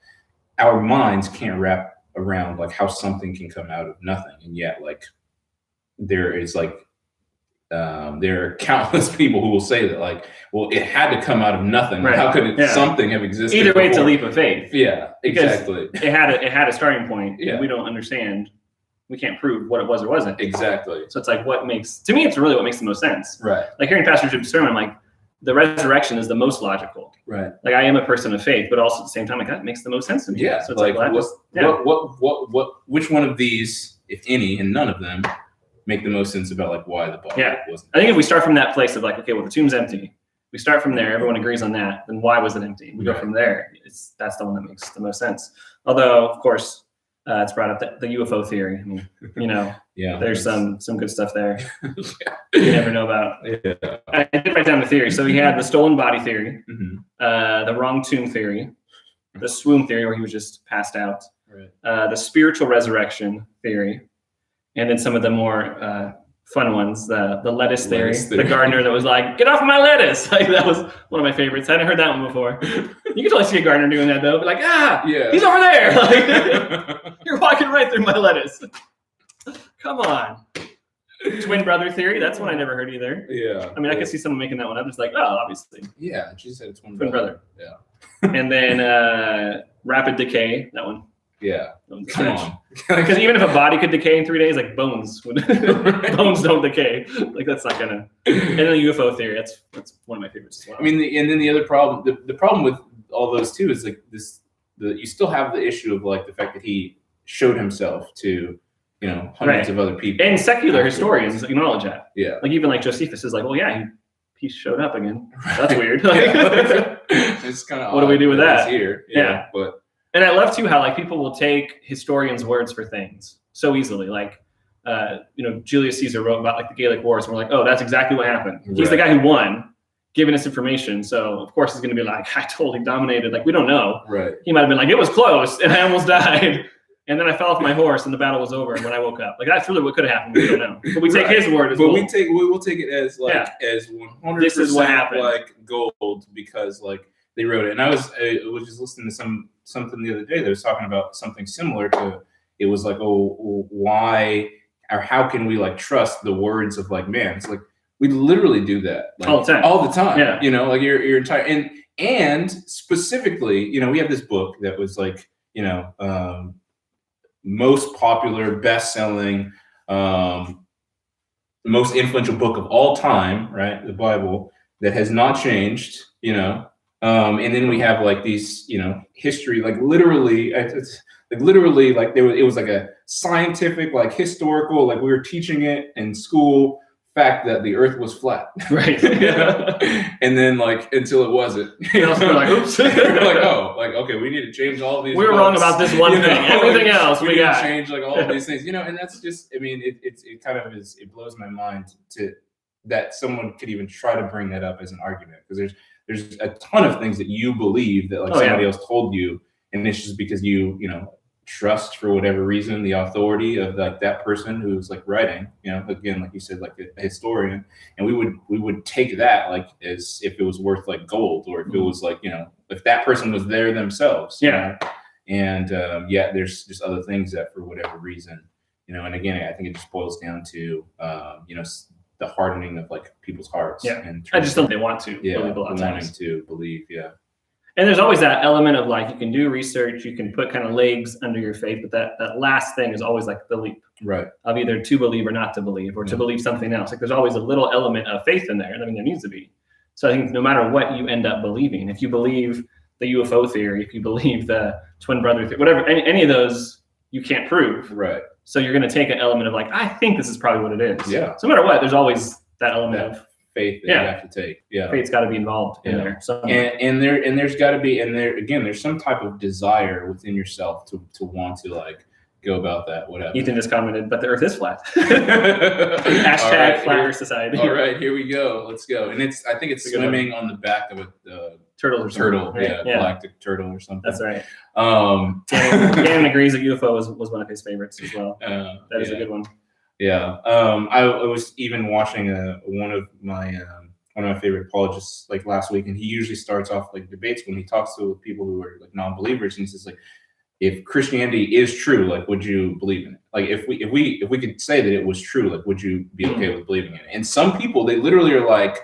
Speaker 2: our minds can't wrap around like how something can come out of nothing, and yet like there is like there are countless people who will say that, like, well, it had to come out of nothing.
Speaker 1: Right.
Speaker 2: How could something have existed?
Speaker 1: Either way,
Speaker 2: before?
Speaker 1: it's a leap of faith.
Speaker 2: Yeah, exactly.
Speaker 1: It had a starting point.
Speaker 2: Yeah.
Speaker 1: And we don't understand. We can't prove what it was or wasn't.
Speaker 2: Exactly.
Speaker 1: So it's like what makes the most sense.
Speaker 2: Right.
Speaker 1: Like hearing Pastor Jim's sermon, like the resurrection is the most logical.
Speaker 2: Right.
Speaker 1: Like I am a person of faith, but also at the same time, like that makes the most sense to me.
Speaker 2: Yeah.
Speaker 1: So it's
Speaker 2: like which one of these, if any, and none of them, make the most sense about like why the body wasn't.
Speaker 1: I think if we start from that place of like, okay, well, the tomb's empty. We start from there. Everyone agrees on that. Then why was it empty? We go from there. That's the one that makes the most sense. Although, of course, it's brought up the UFO theory. I mean, there's some good stuff there. You never know about.
Speaker 2: Yeah.
Speaker 1: I did write down the theory. So he had the stolen body theory, the wrong tomb theory, the swoon theory where he was just passed out, the spiritual resurrection theory, and then some of the more fun ones, the lettuce theory, the gardener that was like, "Get off my lettuce!" Like that was one of my favorites. I hadn't heard that one before. You can totally see a gardener doing that though, but like, he's over there. Like, you're walking right through my lettuce. Come on. Twin brother theory. That's one I never heard either.
Speaker 2: Yeah.
Speaker 1: I mean, I could see someone making that one up. It's like, obviously.
Speaker 2: Yeah, she said it's twin
Speaker 1: brother.
Speaker 2: Yeah.
Speaker 1: And then rapid decay. That one.
Speaker 2: Yeah. Come on.
Speaker 1: Because even if a body could decay in 3 days, like bones bones don't decay. Like that's not gonna. And then the UFO theory. That's one of my favorites as well.
Speaker 2: I mean, and then the other problem, the problem with all those too is like you still have the issue of like the fact that he showed himself to hundreds of other people,
Speaker 1: and secular historians acknowledge that.
Speaker 2: Yeah.
Speaker 1: Like even like Josephus is like, well, yeah, he showed up again. That's weird. Like,
Speaker 2: it's kind of
Speaker 1: what do we do with that?
Speaker 2: Here.
Speaker 1: Yeah.
Speaker 2: But.
Speaker 1: And I love too how like people will take historians' words for things so easily. Like, Julius Caesar wrote about like the Gallic Wars, and we're like, oh, that's exactly what happened. He's the guy who won, giving us information. So of course he's going to be like, I totally dominated. Like we don't know.
Speaker 2: Right.
Speaker 1: He might have been like, it was close, and I almost died, and then I fell off my horse, and the battle was over. And when I woke up, like that's really what could have happened. We don't know. But we take his word as
Speaker 2: well.
Speaker 1: But
Speaker 2: we will take it as like as 100%.
Speaker 1: This is what happened.
Speaker 2: Like gold because like they wrote it. And I was just listening to something the other day that was talking about something similar to. It was like, why or how can we like trust the words of like man? It's like we literally do that like, all the time. Yeah. Like your entire and specifically, we have this book that was like, most popular, best-selling, most influential book of all time, right? The Bible that has not changed, and then we have like these, history, like literally, it's like literally, like it was like a scientific, like historical, like we were teaching it in school. Fact that the Earth was flat,
Speaker 1: right?
Speaker 2: And then like until it wasn't,
Speaker 1: we're like, oops.
Speaker 2: We're like, okay, we need to change all of these.
Speaker 1: We were wrong about this one thing. Everything else we got
Speaker 2: change like all of these things, and that's just. I mean, it kind of is. It blows my mind to that someone could even try to bring that up as an argument because there's a ton of things that you believe that like somebody else told you, and it's just because you trust for whatever reason the authority of like that person who's like writing, again, like you said, like a historian, and we would take that like as if it was worth like gold or if it was like, if that person was there themselves. And there's just other things that for whatever reason, and again, I think it just boils down to, the hardening of like people's hearts.
Speaker 1: Yeah.
Speaker 2: And
Speaker 1: I just don't think they want to believe a lot of
Speaker 2: wanting
Speaker 1: times.
Speaker 2: to believe. Yeah.
Speaker 1: And there's always that element of like, you can do research, you can put kind of legs under your faith, but that last thing is always like the leap of either to believe or not to believe, or to believe something else. Like there's always a little element of faith in there. I mean, there needs to be. So I think no matter what you end up believing, if you believe the UFO theory, if you believe the twin brother theory, whatever, any of those you can't prove.
Speaker 2: Right.
Speaker 1: So you're going to take an element of like, I think this is probably what it is.
Speaker 2: Yeah.
Speaker 1: So no matter what, there's always that element of
Speaker 2: faith that you have to take. Yeah.
Speaker 1: Faith's got to be involved in there.
Speaker 2: And there's got to be, and there again, there's some type of desire within yourself to want to like go about that. Whatever.
Speaker 1: Ethan just commented, but the Earth is flat. Hashtag flat Earth society.
Speaker 2: All right, here we go. Let's go. And I think it's swimming on the back of a turtle. Right? Galactic turtle or something.
Speaker 1: That's right. Gannon agrees that UFO was one of his favorites as well. That is a good one.
Speaker 2: Yeah. I was even watching one of my favorite apologists like last week, and he usually starts off like debates when he talks to people who are like non-believers, and he says like, if Christianity is true, like, would you believe in it? Like, if we could say that it was true, like, would you be okay with believing in it? And some people, they literally are like,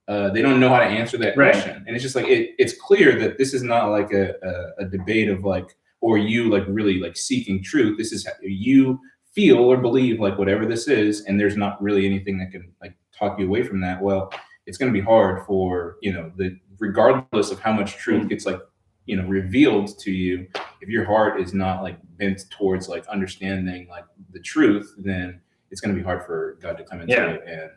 Speaker 2: they don't know how to answer that question. And it's just like, it's clear that this is not like a debate of like, or you like really like seeking truth. This is how you feel or believe like whatever this is, and there's not really anything that can like talk you away from that. Well, it's going to be hard for, regardless of how much truth gets like, revealed to you, if your heart is not like bent towards like understanding like the truth, then it's going to be hard for God to come into it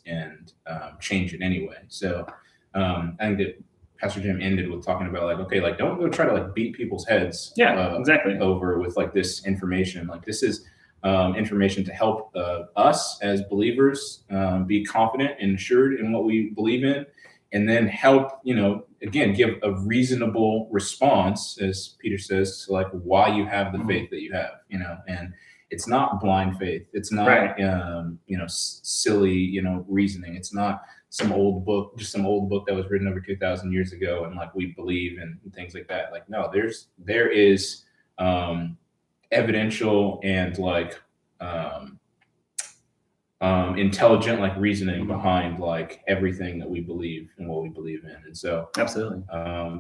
Speaker 2: and change it anyway. So I think that Pastor Jim ended with talking about like, okay, like don't go try to like beat people's heads
Speaker 1: exactly
Speaker 2: over with like this information. Like this is information to help us as believers be confident and assured in what we believe in, and then help, again, give a reasonable response, as Peter says, to like why you have the faith that you have, and it's not blind faith. It's not, silly, reasoning. It's not some old book that was written over 2,000 years ago. And like, we believe in things like that. Like, no, there is evidential and like intelligent like reasoning behind like everything that we believe and what we believe in. And so
Speaker 1: absolutely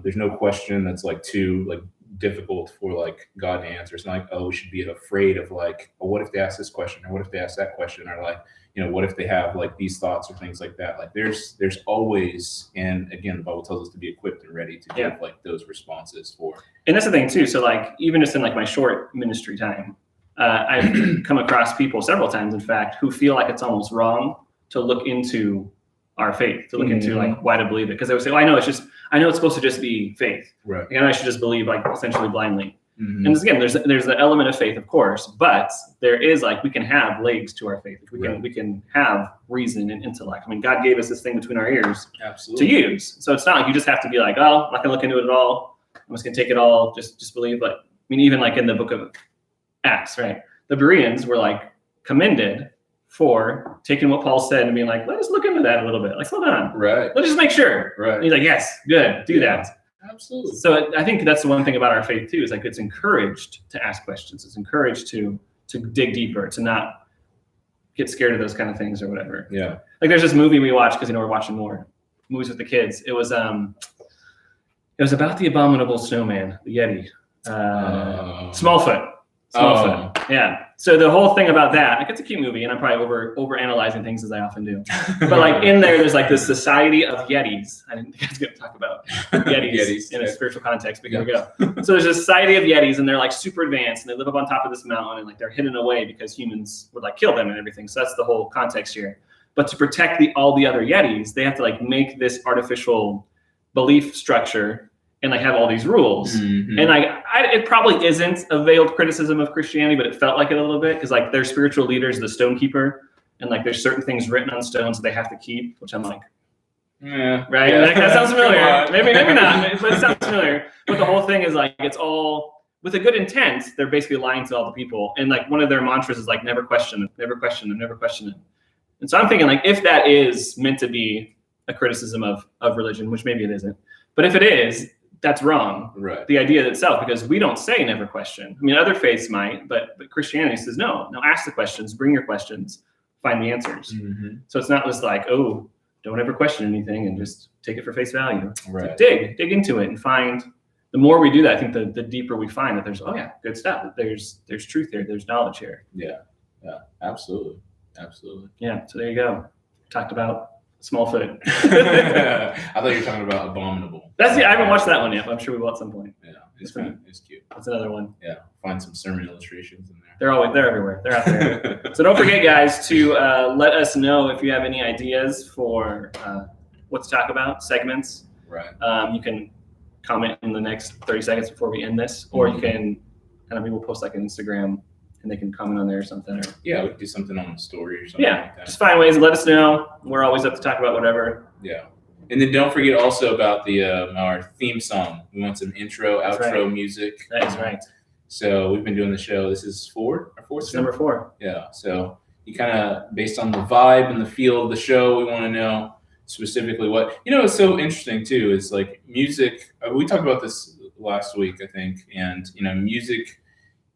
Speaker 2: there's no question that's like too like difficult for like God to answer. It's not like, oh, we should be afraid of like, oh, what if they ask this question, or what if they ask that question, or like, what if they have like these thoughts or things like that. Like there's always, and again, the Bible tells us to be equipped and ready to give like those responses for.
Speaker 1: And that's the thing too. So like, even just in like my short ministry time, I've come across people several times, in fact, who feel like it's almost wrong to look into our faith, to look into like why to believe it. Because they would say, well, I know it's supposed to just be faith.
Speaker 2: Right.
Speaker 1: And I should just believe like essentially blindly. And again, there's the element of faith, of course, but there is like, we can have legs to our faith. We can have reason and intellect. I mean, God gave us this thing between our ears to use. So it's not like you just have to be like, oh, I'm not gonna look into it at all. I'm just gonna take it all, just believe. But I mean, even like in the book of Acts, right? The Bereans were like commended for taking what Paul said and being like, let us look into that a little bit. Like, hold on.
Speaker 2: Right.
Speaker 1: Let's just make sure.
Speaker 2: Right.
Speaker 1: And he's like, yes, good, do that.
Speaker 2: Absolutely.
Speaker 1: So I think that's the one thing about our faith too, is like it's encouraged to ask questions. It's encouraged to dig deeper, to not get scared of those kind of things or whatever.
Speaker 2: Yeah.
Speaker 1: Like there's this movie we watched because we're watching more movies with the kids. It was about the abominable snowman, the Yeti, Smallfoot. Smallfoot. Yeah. So the whole thing about that, like it's a cute movie, and I'm probably over analyzing things as I often do. But like in there's like this society of Yetis. I didn't think I was going to talk about Yetis in a spiritual context, but here we go. So there's a society of Yetis, and they're like super advanced, and they live up on top of this mountain, and like they're hidden away because humans would like kill them and everything. So that's the whole context here. But to protect all the other Yetis, they have to like make this artificial belief structure and like have all these rules. And like it probably isn't a veiled criticism of Christianity, but it felt like it a little bit, because like their spiritual leaders, the stone keeper, and like there's certain things written on stones that they have to keep, which I'm like, right? Like, that sounds familiar. Maybe not, but it sounds familiar. But the whole thing is like, it's all with a good intent. They're basically lying to all the people, and like one of their mantras is like, never question it, never question it, never question it. And so I'm thinking like, if that is meant to be a criticism of religion, which maybe it isn't, but if it is, that's wrong.
Speaker 2: Right.
Speaker 1: The idea itself, because we don't say never question. I mean, other faiths might, but Christianity says no, ask the questions, bring your questions, find the answers. So it's not just like, oh, don't ever question anything and just take it for face value.
Speaker 2: Right.
Speaker 1: Like, dig into it and find. The more we do that, I think the deeper we find that there's, good stuff. There's truth here. There's knowledge here.
Speaker 2: Yeah, absolutely.
Speaker 1: Yeah. So there you go. Talked about Smallfoot.
Speaker 2: I thought you were talking about Abominable.
Speaker 1: I haven't watched that one yet, but I'm sure we will at some point.
Speaker 2: Yeah, it's cute.
Speaker 1: That's another one.
Speaker 2: Yeah, find some sermon illustrations in there.
Speaker 1: They're everywhere. They're out there. So don't forget, guys, to let us know if you have any ideas for what to talk about, segments.
Speaker 2: Right.
Speaker 1: You can comment in the next 30 seconds before we end this, or you can, maybe we'll post like an Instagram and they can comment on there or something.
Speaker 2: We could do something on the story or something like that.
Speaker 1: Just find ways to let us know. We're always up to talk about whatever.
Speaker 2: Yeah. And then don't forget also about the our theme song. We want some intro, outro music.
Speaker 1: That is right.
Speaker 2: So we've been doing the show. This is our fourth
Speaker 1: number 4.
Speaker 2: Yeah. So you kind of, based on the vibe and the feel of the show, we want to know specifically what, it's so interesting too, is like music. We talked about this last week, I think, and music,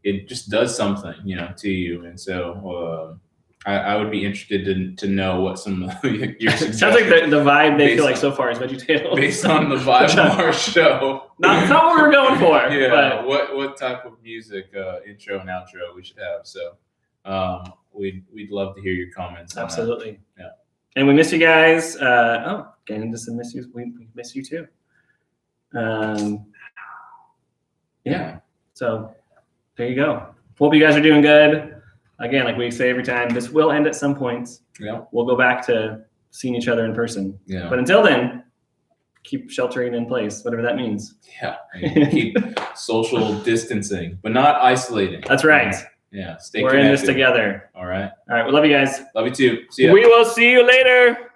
Speaker 2: it just does something, to you, and so I would be interested to know what some of your
Speaker 1: sounds like the vibe they feel like so far is VeggieTales.
Speaker 2: Based on the vibe of our show.
Speaker 1: Not what we were going for.
Speaker 2: Yeah, but what type of music, intro and outro we should have. So we'd love to hear your comments.
Speaker 1: Absolutely.
Speaker 2: Yeah.
Speaker 1: And we miss you guys. Getting into some miss you. We miss you too. Yeah. So there you go. Hope you guys are doing good. Again, like we say every time, this will end at some point.
Speaker 2: Yeah.
Speaker 1: We'll go back to seeing each other in person.
Speaker 2: Yeah.
Speaker 1: But until then, keep sheltering in place, whatever that means.
Speaker 2: Yeah. Keep social distancing, but not isolating.
Speaker 1: That's right.
Speaker 2: Yeah. Stay
Speaker 1: We're
Speaker 2: connected.
Speaker 1: in this together.
Speaker 2: All right.
Speaker 1: All right. We love you guys.
Speaker 2: Love you too. See ya.
Speaker 1: We will see you later.